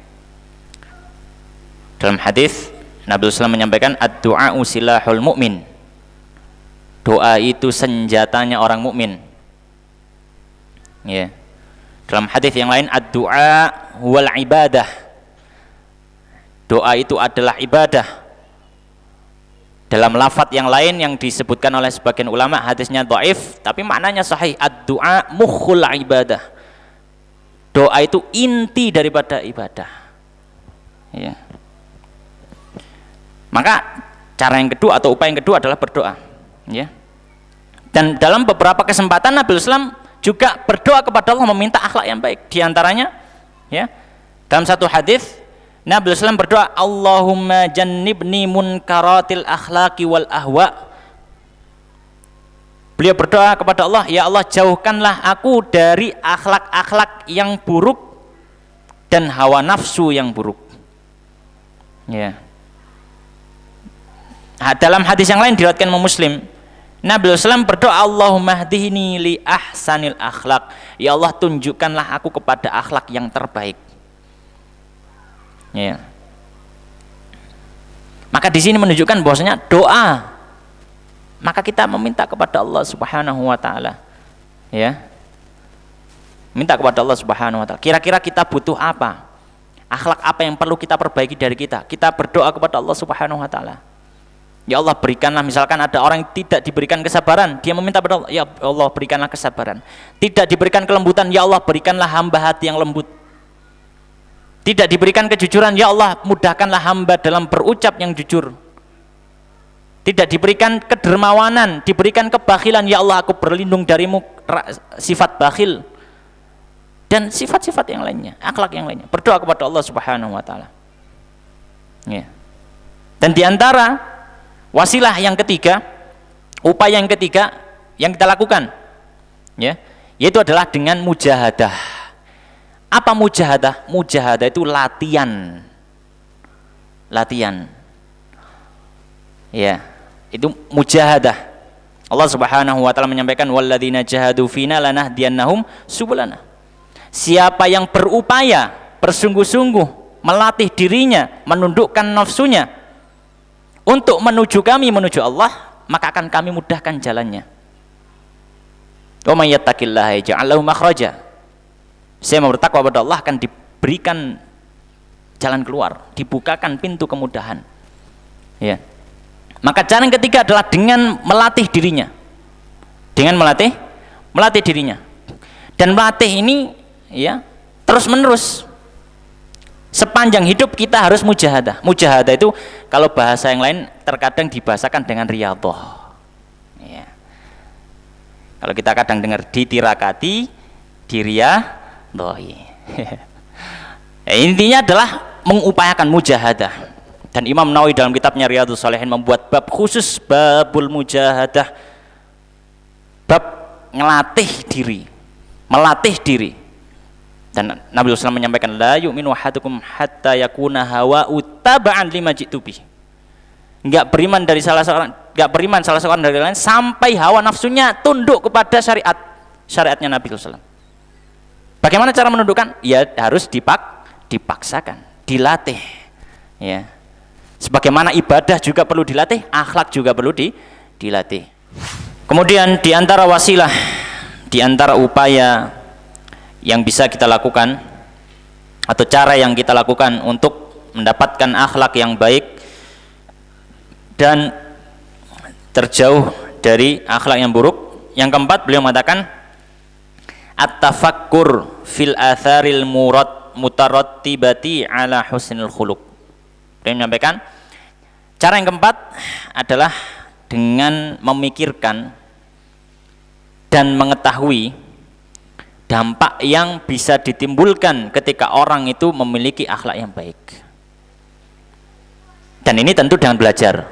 Dalam hadis Nabi SAW menyampaikan ad-du'a'u silahul mu'min. Doa itu senjatanya orang mukmin. Ya. Dalam hadis yang lain ad-du'a huwal ibadah. doa itu adalah ibadah. Dalam lafadz yang lain yang disebutkan oleh sebagian ulama hadisnya dhaif, tapi maknanya sahih. Ad-du'a mukhul ibadah. Doa itu inti daripada ibadah. Ya. Maka cara yang kedua atau upaya yang kedua adalah berdoa. Ya. Dan dalam beberapa kesempatan Nabi Islam juga berdoa kepada Allah meminta akhlak yang baik. Di antaranya, ya, dalam satu hadis Nabi Islam berdoa, Allahumma jannibni munkaratil akhlaqi wal ahwa. Beliau berdoa kepada Allah, ya Allah jauhkanlah aku dari akhlak-akhlak yang buruk dan hawa nafsu yang buruk. Ya. Dalam hadis yang lain diriwayatkan Imam Muslim, Nabi Islam berdoa, Allahumma hdihni li ahsanil akhlak. Ya Allah tunjukkanlah aku kepada akhlak yang terbaik. Ya. Maka di sini menunjukkan bahwasanya doa, maka kita meminta kepada Allah Subhanahu wa taala. Ya. Minta kepada Allah Subhanahu wa taala. Kira-kira kita butuh apa? Akhlak apa yang perlu kita perbaiki dari kita? Kita berdoa kepada Allah Subhanahu wa taala. Ya Allah berikanlah, misalkan ada orang yang tidak diberikan kesabaran, dia meminta kepada Allah, ya Allah berikanlah kesabaran. Tidak diberikan kelembutan, ya Allah berikanlah hamba hati yang lembut. Tidak diberikan kejujuran, ya Allah mudahkanlah hamba dalam berucap yang jujur. Tidak diberikan kedermawanan, diberikan kebakhilan, ya Allah aku berlindung darimu sifat bakhil dan sifat-sifat yang lainnya, akhlak yang lainnya. Berdoa kepada Allah Subhanahu wa taala. Ya. Dan diantara wasilah yang ketiga, upaya yang ketiga yang kita lakukan, ya, yaitu adalah dengan mujahadah. Apa mujahadah? Mujahadah itu latihan. Latihan. Ya, itu mujahadah. Allah Subhanahu wa taala menyampaikan walladzina jahadu fina lanahdiyannahum subulana. Siapa yang berupaya, bersungguh-sungguh melatih dirinya, menundukkan nafsunya untuk menuju kami, menuju Allah, maka akan kami mudahkan jalannya. Wa may yattaqillaha yaj'al lahu makhraja. Saya mau bertakwa kepada Allah akan diberikan jalan keluar, dibukakan pintu kemudahan. Ya. Maka cara yang ketiga adalah dengan melatih dirinya. Dengan melatih dirinya. Dan melatih ini ya terus-menerus. Sepanjang hidup kita harus mujahadah. Mujahadah itu kalau bahasa yang lain terkadang dibahasakan dengan riyadhah. Ya. Kalau kita kadang dengar ditirakati, diriyadhahi. Ya, intinya adalah mengupayakan mujahadah. Dan Imam Nawawi dalam kitabnya Riyadhus Shalihin membuat bab khusus, babul mujahadah, bab ngelatih diri, melatih diri. Dan Nabi SAW menyampaikan la yu'minu ahadukum hatta yakuna hawa'u taba'an lima ji'tu bih. Enggak beriman salah seorang dari lain sampai hawa nafsunya tunduk kepada syariatnya Nabi SAW. Bagaimana cara menundukkan? Ya harus dipaksakan, dilatih. Ya. Sebagaimana ibadah juga perlu dilatih, akhlak juga perlu dilatih. Kemudian di antara wasilah, di antara upaya yang bisa kita lakukan atau cara yang kita lakukan untuk mendapatkan akhlak yang baik dan terjauh dari akhlak yang buruk, yang keempat beliau mengatakan at-tafakkur fil atharil mutarattibati ala husnil khuluq. Beliau menyampaikan cara yang keempat adalah dengan memikirkan dan mengetahui dampak yang bisa ditimbulkan ketika orang itu memiliki akhlak yang baik. Dan ini tentu dengan belajar.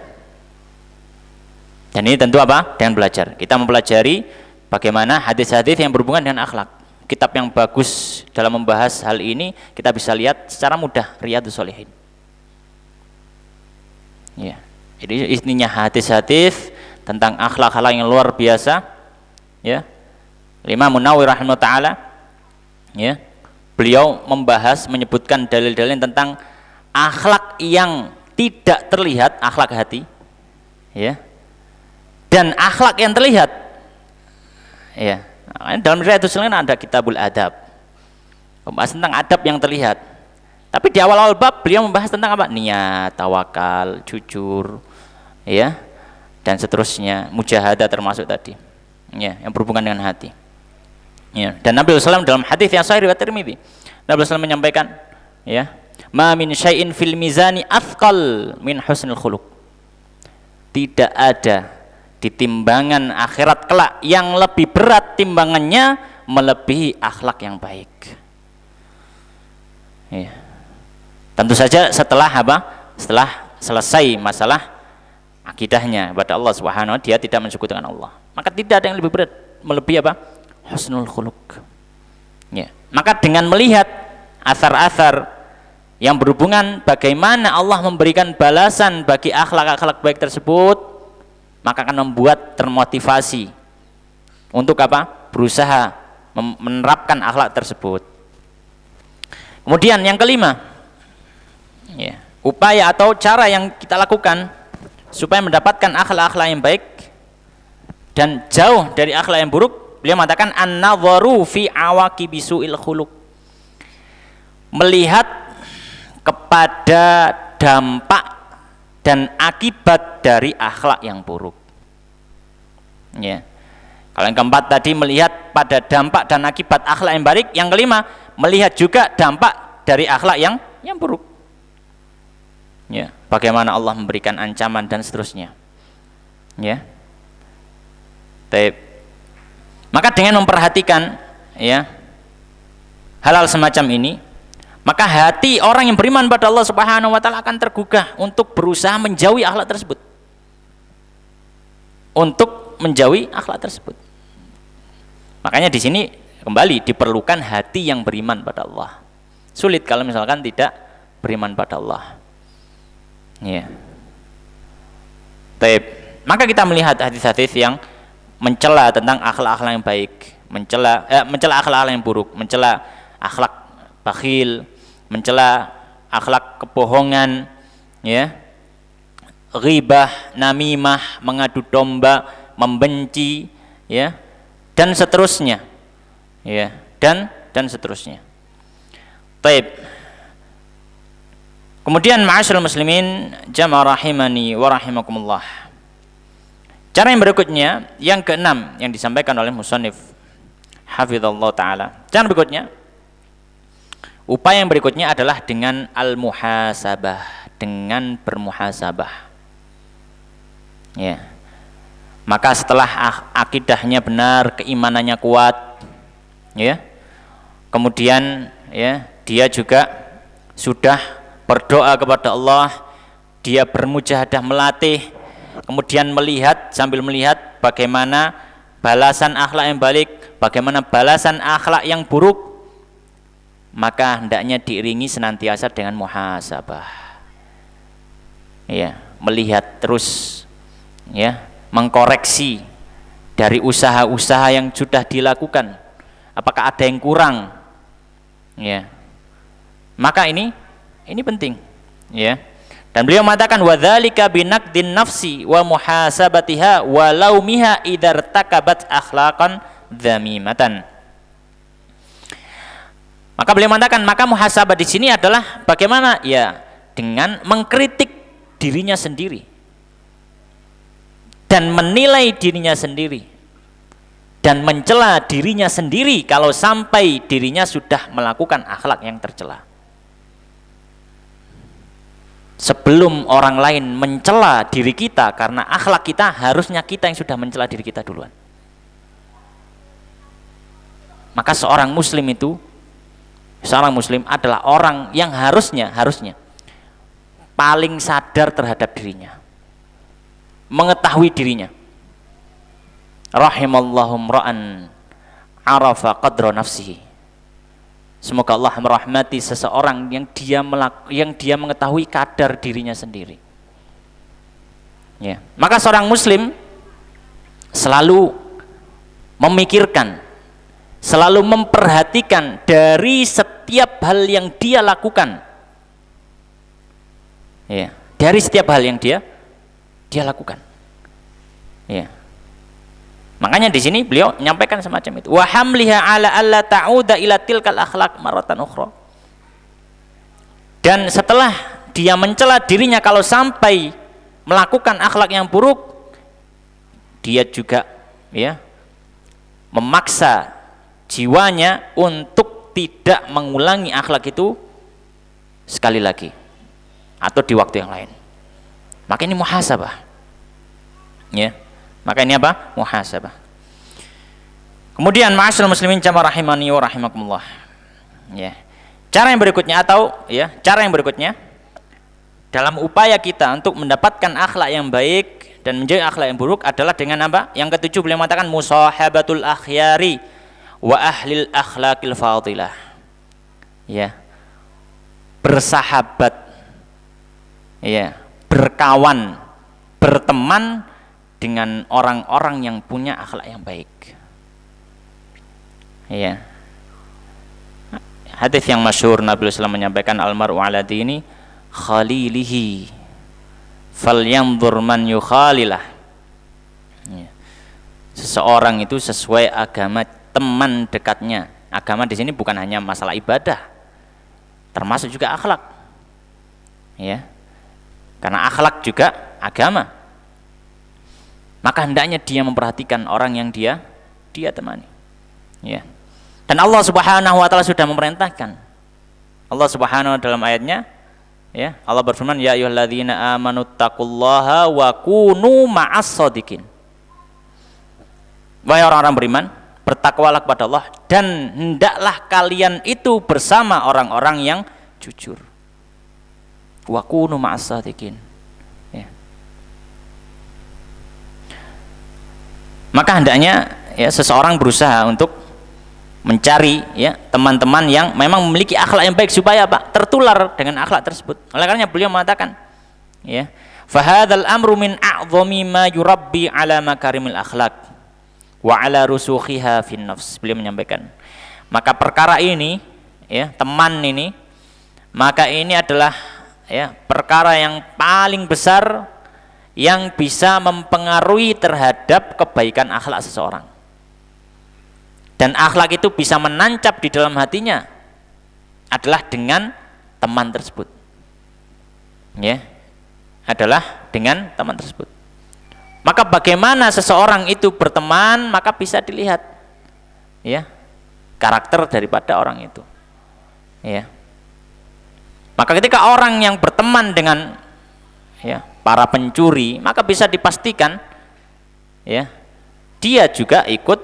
Dan ini tentu apa? Dengan belajar. Kita mempelajari bagaimana hadis-hadis yang berhubungan dengan akhlak. Kitab yang bagus dalam membahas hal ini kita bisa lihat secara mudah, Riyadhus Shalihin. Ya. Jadi intinya hadis-hadis tentang akhlak-akhlak yang luar biasa. Ya. Imam Nawawi rahimahullah taala, ya, beliau membahas, menyebutkan dalil-dalil tentang akhlak yang tidak terlihat, akhlak hati, ya, dan akhlak yang terlihat, ya. Dalam Riyadhus Shalihin ada kitabul adab, membahas tentang adab yang terlihat, Tapi di awal-awal bab beliau membahas tentang apa? Niat, tawakal, jujur, ya, dan seterusnya, mujahadah termasuk tadi, ya, yang berhubungan dengan hati. Ya. Dan Nabi SAW dalam hadis yang sahih riwayat Tirmidzi, Nabi SAW menyampaikan, ya, ma min syai'in fil mizani athqal min husnil khuluq. Tidak ada di timbangan akhirat kelak yang lebih berat timbangannya melebihi akhlak yang baik. Ya. Tentu saja setelah apa? Setelah selesai masalah akidahnya kepada Allah Subhanahu wa taala, dia tidak mensekutukan Allah. Maka tidak ada yang lebih berat melebihi apa? Husnul khuluq. Ya. Maka dengan melihat asar-asar yang berhubungan bagaimana Allah memberikan balasan bagi akhlak-akhlak baik tersebut, maka akan membuat termotivasi untuk apa? Berusaha menerapkan akhlak tersebut. Kemudian yang kelima, ya, upaya atau cara yang kita lakukan supaya mendapatkan akhlak-akhlak yang baik dan jauh dari akhlak yang buruk, beliau mengatakan an-nadharu fi awaqibi su'il khuluq. Melihat kepada dampak dan akibat dari akhlak yang buruk. Ya. Kalau yang keempat tadi melihat pada dampak dan akibat akhlak yang baik, yang kelima melihat juga dampak dari akhlak yang buruk. Ya, bagaimana Allah memberikan ancaman dan seterusnya. Ya. Baik. Maka dengan memperhatikan, ya, hal-hal semacam ini, maka hati orang yang beriman pada Allah Subhanahu wa taala akan tergugah untuk berusaha menjauhi akhlak tersebut. Untuk menjauhi akhlak tersebut. Makanya di sini kembali diperlukan hati yang beriman pada Allah. Sulit kalau misalkan tidak beriman pada Allah. Ya. Baik. Maka kita melihat hadis-hadis yang mencela tentang akhlak-akhlak yang baik, mencela akhlak-akhlak yang buruk, mencela akhlak bakhil, mencela akhlak kebohongan, ya, ghibah, namimah, mengadu domba, membenci, ya, dan seterusnya, ya, dan seterusnya. Baik. Kemudian ma'asyiral muslimin jamaah rahimani wa rahimakumullah. Cara yang berikutnya, yang keenam yang disampaikan oleh musannif hafizallahu taala. Cara berikutnya, upaya yang berikutnya adalah dengan al-muhasabah, dengan bermuhasabah. Ya. Maka setelah akidahnya benar, keimanannya kuat, ya. Kemudian, ya, dia juga sudah berdoa kepada Allah, dia bermujahadah melatih, kemudian sambil melihat bagaimana balasan akhlak yang baik, bagaimana balasan akhlak yang buruk, maka hendaknya diiringi senantiasa dengan muhasabah. Ya, melihat terus, ya, mengkoreksi dari usaha-usaha yang sudah dilakukan. Apakah ada yang kurang? Ya. Maka ini penting, ya. Dan beliau mengatakan wadzalika binaqdin nafsi wa muhasabatiha wa laumiha idza irtakabat akhlaqan dzamimatan. Maka beliau mengatakan, maka muhasabah di sini adalah bagaimana? Ya, dengan mengkritik dirinya sendiri dan menilai dirinya sendiri dan mencela dirinya sendiri kalau sampai dirinya sudah melakukan akhlak yang tercela. Sebelum orang lain mencela diri kita karena akhlak kita, harusnya kita yang sudah mencela diri kita duluan. Maka seorang muslim adalah orang yang harusnya paling sadar terhadap dirinya, mengetahui dirinya. Rahimallahu ra'an arafa qadra nafsihi. Semoga Allah merahmati seseorang yang dia mengetahui kadar dirinya sendiri. Ya. Maka seorang muslim selalu memikirkan, selalu memperhatikan dari setiap hal yang dia lakukan. Ya, dari setiap hal yang dia lakukan. Ya. Makanya di sini beliau menyampaikan semacam itu. Wa hamliha ala alla ta'uda ila tilkal akhlaq maratan ukhra. Dan setelah dia mencela dirinya kalau sampai melakukan akhlak yang buruk, dia juga ya memaksa jiwanya untuk tidak mengulangi akhlak itu sekali lagi atau di waktu yang lain. Maka ini muhasabah. Ya. Maka ini apa? Muhasabah. Kemudian ma'asyiral muslimin jamaah rahimani wa rahimakumullah. Ya. Cara yang berikutnya dalam upaya kita untuk mendapatkan akhlak yang baik dan menjauhi akhlak yang buruk adalah dengan apa? Yang ketujuh beliau mengatakan musahabatul akhyari wa ahlil akhlaqil fadilah. Ya. Bersahabat. Ya, berkawan, berteman dengan orang-orang yang punya akhlak yang baik. Ya. Hadis yang masyhur Nabi SAW menyampaikan almaru ala dini khalilihi falyanzur man yukhalilah. Ya. Seseorang itu sesuai agama teman dekatnya. Agama di sini bukan hanya masalah ibadah, termasuk juga akhlak. Ya. Karena akhlak juga agama. Maka hendaknya dia memperhatikan orang yang dia temani. Ya. Dan Allah Subhanahu wa taala sudah memerintahkan. Allah Subhanahu dalam ayatnya, ya, Allah berfirman, ya ayyuhalladzina amanu taqullaha wa kunu ma'as shadiqin. Wahai orang-orang beriman, bertakwalah kepada Allah dan hendaklah kalian itu bersama orang-orang yang jujur. Wa kunu ma'as shadiqin. Ya. Maka hendaknya ya seseorang berusaha untuk mencari ya teman-teman yang memang memiliki akhlak yang baik supaya apa? Tertular dengan akhlak tersebut. Oleh karenanya beliau mengatakan ya, fahadzal amru min a'dhami ma yurabbi ala makarimil akhlak wa ala rusukhiha fin nafs. Beliau menyampaikan, maka perkara ini ya, teman ini, maka ini adalah ya perkara yang paling besar yang bisa mempengaruhi terhadap kebaikan akhlak seseorang. Dan akhlak itu bisa menancap di dalam hatinya adalah dengan teman tersebut. Ya. Adalah dengan teman tersebut. Maka bagaimana seseorang itu berteman, maka bisa dilihat ya karakter daripada orang itu. Ya. Maka ketika orang yang berteman dengan ya para pencuri, maka bisa dipastikan ya dia juga ikut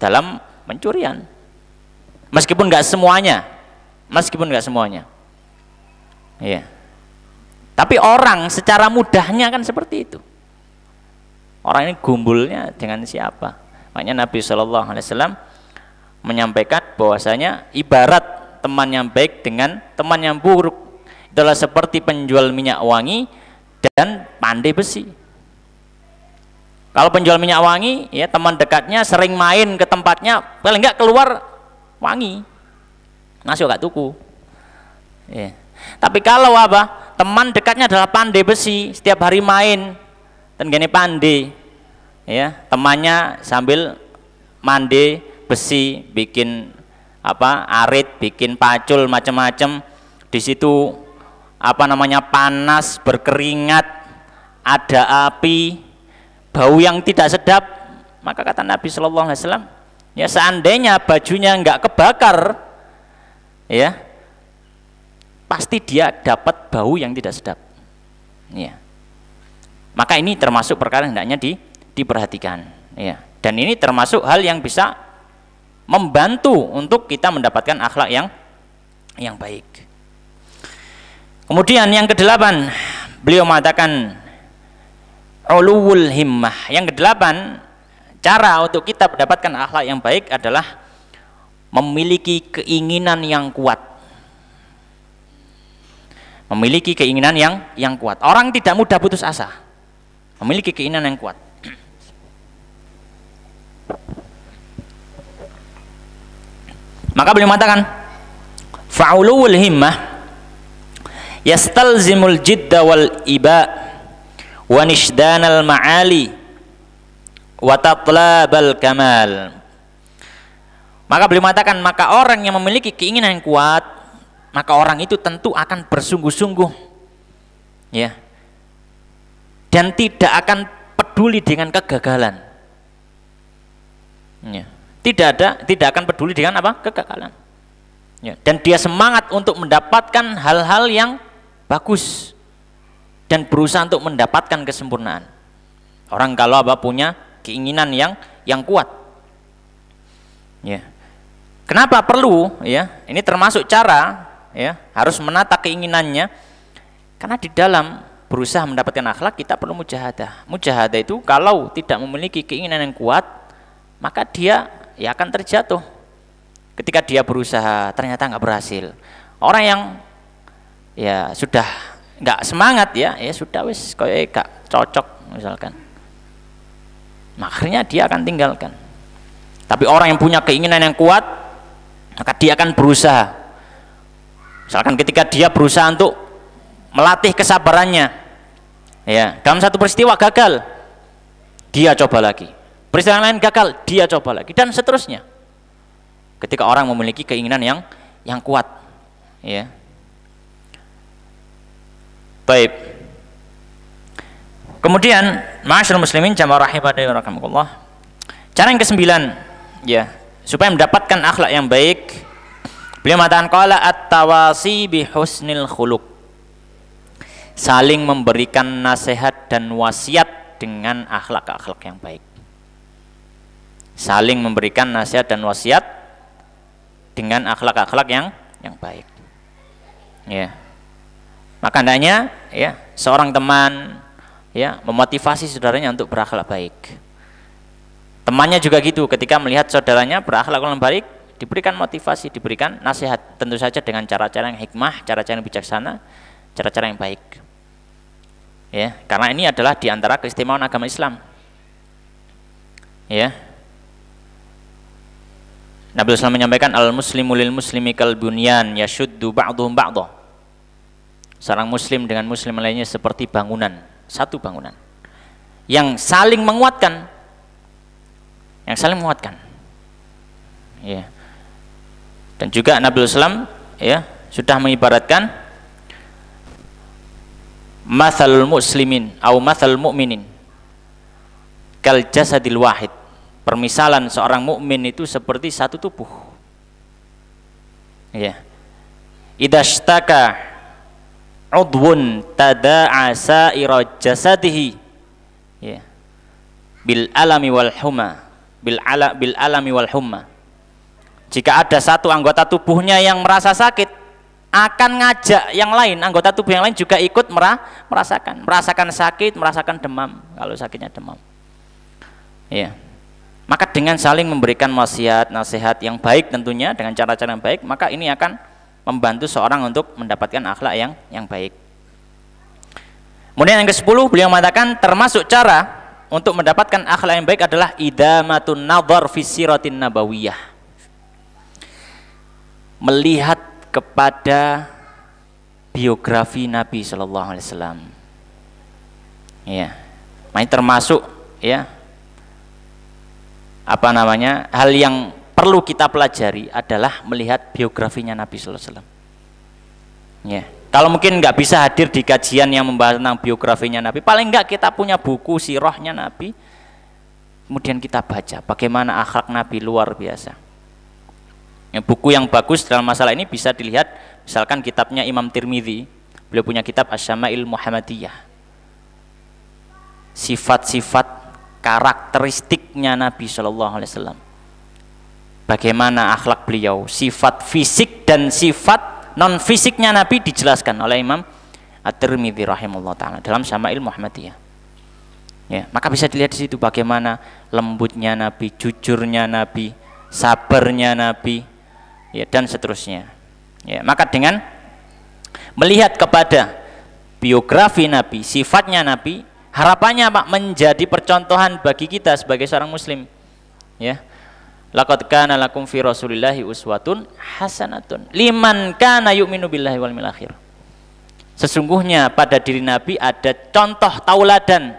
dalam pencurian, meskipun nggak semuanya, ya. Tapi orang secara mudahnya kan seperti itu. Orang ini gumbulnya dengan siapa? Makanya Nabi SAW menyampaikan bahwasanya ibarat teman yang baik dengan teman yang buruk adalah seperti penjual minyak wangi dan pandai besi. Kalau penjual minyak wangi, ya teman dekatnya sering main ke tempatnya, paling enggak keluar wangi, masuk gak tuku. Ya. Tapi kalau apa? Teman dekatnya adalah pandai besi, setiap hari main, dan gini pandai, ya temannya sambil mandi besi, bikin apa? Arit, bikin pacul, macam-macam. Di situ apa namanya panas, berkeringat, ada api. Bau yang tidak sedap, maka kata Nabi Shallallahu Alaihi Wasallam, ya seandainya bajunya nggak kebakar, ya pasti dia dapat bau yang tidak sedap. Ya. Maka ini termasuk perkara yang hendaknya diperhatikan. Ya. Dan ini termasuk hal yang bisa membantu untuk kita mendapatkan akhlak yang baik. Kemudian yang kedelapan, beliau mengatakan uluwul himmah. Yang kedelapan, cara untuk kita mendapatkan akhlak yang baik adalah memiliki keinginan yang kuat. Memiliki keinginan yang kuat. Orang tidak mudah putus asa. Memiliki keinginan yang kuat. Maka beliau mengatakan, fa'uluwul himmah yastalzimul jidda wal iba' wa nishdanal ma'ali wa tatlabal kamal. Maka beliau mengatakan, maka orang yang memiliki keinginan yang kuat maka orang itu tentu akan bersungguh-sungguh, ya, dan tidak akan peduli dengan kegagalan, ya. Tidak akan peduli dengan apa? Kegagalan, ya. Dan dia semangat untuk mendapatkan hal-hal yang bagus dan berusaha untuk mendapatkan kesempurnaan. Orang kalau apa punya keinginan yang kuat, ya. Kenapa perlu, ya? Ini termasuk cara, ya, harus menata keinginannya, karena di dalam berusaha mendapatkan akhlak kita perlu mujahadah. Mujahadah itu kalau tidak memiliki keinginan yang kuat, maka dia ya akan terjatuh. Ketika dia berusaha ternyata nggak berhasil. Orang yang ya sudah nggak semangat, ya sudah wis kayak gak cocok misalkan, akhirnya dia akan tinggalkan. Tapi orang yang punya keinginan yang kuat, maka dia akan berusaha. Misalkan ketika dia berusaha untuk melatih kesabarannya, ya, dalam satu peristiwa gagal, dia coba lagi. Peristiwa lain gagal, dia coba lagi, dan seterusnya. Ketika orang memiliki keinginan yang kuat, ya. Baik. Kemudian, ma'asyiral muslimin jamaah rahimani wa rahimakumullah. Cara yang kesembilan, ya, supaya mendapatkan akhlak yang baik, beliau mengatakan qala at-tawasi bi husnil khuluq. Saling memberikan nasihat dan wasiat dengan akhlak-akhlak yang baik. Saling memberikan nasihat dan wasiat dengan akhlak-akhlak yang baik. Ya. Maka hendaknya, ya, seorang teman, ya, memotivasi saudaranya untuk berakhlak baik. Temannya juga gitu, ketika melihat saudaranya berakhlak yang baik, diberikan motivasi, diberikan nasihat, tentu saja dengan cara-cara yang hikmah, cara-cara yang bijaksana, cara-cara yang baik. Ya, karena ini adalah diantara keistimewaan agama Islam. Ya, Nabi SAW menyampaikan al-muslimu lil muslimi kal bunyan yashuddu ba'dhum ba'dha. Seorang muslim dengan muslim lainnya seperti bangunan, satu bangunan yang saling menguatkan. Yang saling menguatkan, ya. Dan juga Nabi SAW, ya, sudah mengibaratkan mathalul muslimin atau mathalul mu'minin kal jasadil wahid. Permisalan seorang mukmin itu seperti satu tubuh, ya. Idashtaka udwun tada'a sa'ira jasadihi, ya, bil alami wal huma. Bil alami wal humma. Jika ada satu anggota tubuhnya yang merasa sakit, akan ngajak yang lain, anggota tubuh yang lain juga ikut merasakan sakit, merasakan demam, kalau sakitnya demam, ya. Maka dengan saling memberikan wasiat, nasihat yang baik tentunya dengan cara-cara yang baik, maka ini akan membantu seorang untuk mendapatkan akhlak yang baik. Kemudian yang ke-10, beliau mengatakan termasuk cara untuk mendapatkan akhlak yang baik adalah idamatun nadhar fi siratin nabawiyah. Melihat kepada biografi Nabi sallallahu alaihi wasallam. Ya. Ini termasuk, ya, hal yang perlu kita pelajari adalah melihat biografinya Nabi sallallahu alaihi wasallam. Ya. Kalau mungkin nggak bisa hadir di kajian yang membahas tentang biografinya Nabi, paling nggak kita punya buku sirahnya Nabi, kemudian kita baca bagaimana akhlak Nabi luar biasa. Ya, buku yang bagus dalam masalah ini bisa dilihat, misalkan kitabnya Imam Tirmidzi, beliau punya kitab Asy-Syama'il Muhammadiyah. Sifat-sifat karakteristiknya Nabi Shallallahu Alaihi Wasallam. Bagaimana akhlak beliau, sifat fisik dan sifat non fisiknya Nabi dijelaskan oleh Imam At-Tirmidzi rahimahullah taala dalam Syama'il Muhammadiyah. Ya, maka bisa dilihat di situ bagaimana lembutnya Nabi, jujurnya Nabi, sabarnya Nabi, ya, dan seterusnya. Ya, maka dengan melihat kepada biografi Nabi, sifatnya Nabi, harapannya Pak menjadi percontohan bagi kita sebagai seorang muslim. Ya. Laqad kana lakum fi Rasulillahi uswatun hasanatun liman kana yu'minu billahi wal yawmil akhir. Sesungguhnya pada diri Nabi ada contoh tauladan,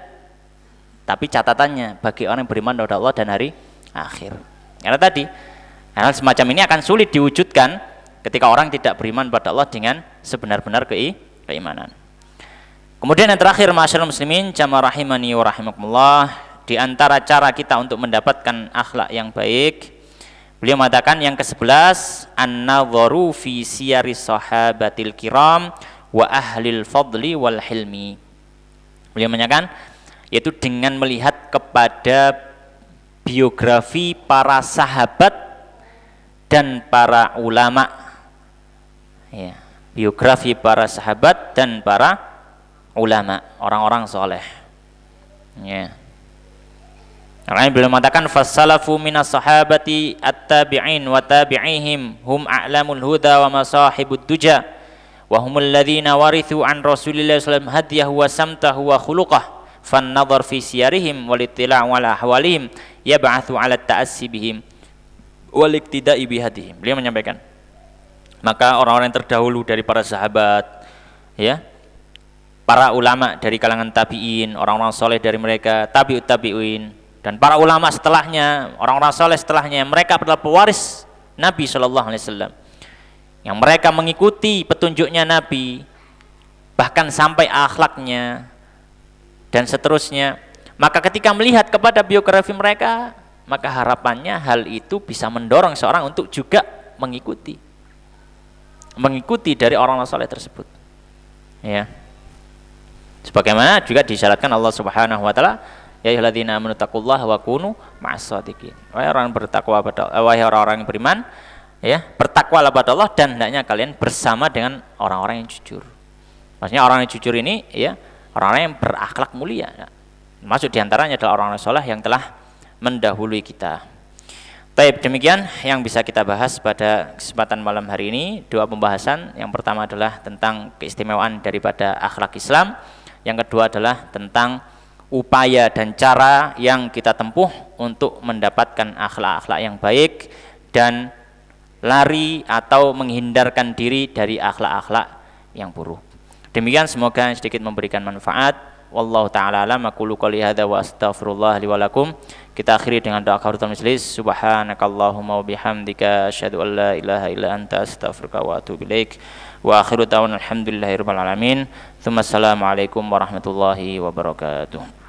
tapi catatannya bagi orang yang beriman kepada Allah dan hari akhir. Karena tadi hal semacam ini akan sulit diwujudkan ketika orang tidak beriman pada Allah dengan sebenar-benar keimanan. Kemudian yang terakhir, ma'asyiral muslimin jamaah rahimani wa rahimakumullah, di antara cara kita untuk mendapatkan akhlak yang baik, beliau mengatakan yang ke-11, an-nadharu fi siyari sahabatil kiram wa ahlil fadli wal hilmi. Beliau menyatakan yaitu dengan melihat kepada biografi para sahabat dan para ulama. Ya, biografi para sahabat dan para ulama, orang-orang soleh. Ya. Karena beliau mengatakan fasalafu minas sahabati at-tabi'in wa tabi'ihim hum a'lamul huda wa masahibud duja wa humul ladzina warithu an Rasulillah sallallahu alaihi wasallam hadiyahu wa samtahu wa khuluqah fan nadhar fi siyarihim wal ittila' ala ahwalihim yab'atsu 'ala ta'assi bihim wal iktida'i bihadihim. Beliau menyampaikan, maka orang-orang yang terdahulu dari para sahabat, ya, para ulama dari kalangan tabi'in, orang-orang soleh dari mereka, tabi'ut tabi'in, dan para ulama setelahnya, orang-orang soleh setelahnya, mereka adalah pewaris Nabi SAW, yang mereka mengikuti petunjuknya Nabi, bahkan sampai akhlaknya dan seterusnya. Maka ketika melihat kepada biografi mereka, maka harapannya hal itu bisa mendorong seorang untuk juga mengikuti dari orang-orang soleh tersebut, ya. Sebagaimana juga disyaratkan Allah Subhanahu wa taala, ya ayyuhalladzina amanu taqullaha wa kunu ma'as-shadiqin. Wahai orang bertakwa pada wahai orang-orang yang beriman, ya, bertakwalah pada Allah dan hendaknya kalian bersama dengan orang-orang yang jujur. Maksudnya orang yang jujur ini, ya, orang-orang yang berakhlak mulia. Masuk diantaranya adalah orang-orang soleh yang telah mendahului kita. Baik, demikian yang bisa kita bahas pada kesempatan malam hari ini. Dua pembahasan. Yang pertama adalah tentang keistimewaan daripada akhlak Islam. Yang kedua adalah tentang upaya dan cara yang kita tempuh untuk mendapatkan akhlak-akhlak yang baik dan lari atau menghindarkan diri dari akhlak-akhlak yang buruk. Demikian, semoga sedikit memberikan manfaat. Wallahu ta'ala alam. Aqulu qouli hadza wa astaghfirullah li wa lakum. Kita akhiri dengan doa kafaratul majlis. Subhanakallahumma wa bihamdika asyhadu an la ilaha illa anta astaghfiruka wa atubu ilaik. Wa akhiru da'wana alhamdulillahirabbil alamin. Tsumma assalamu alaikum warahmatullahi wabarakatuh.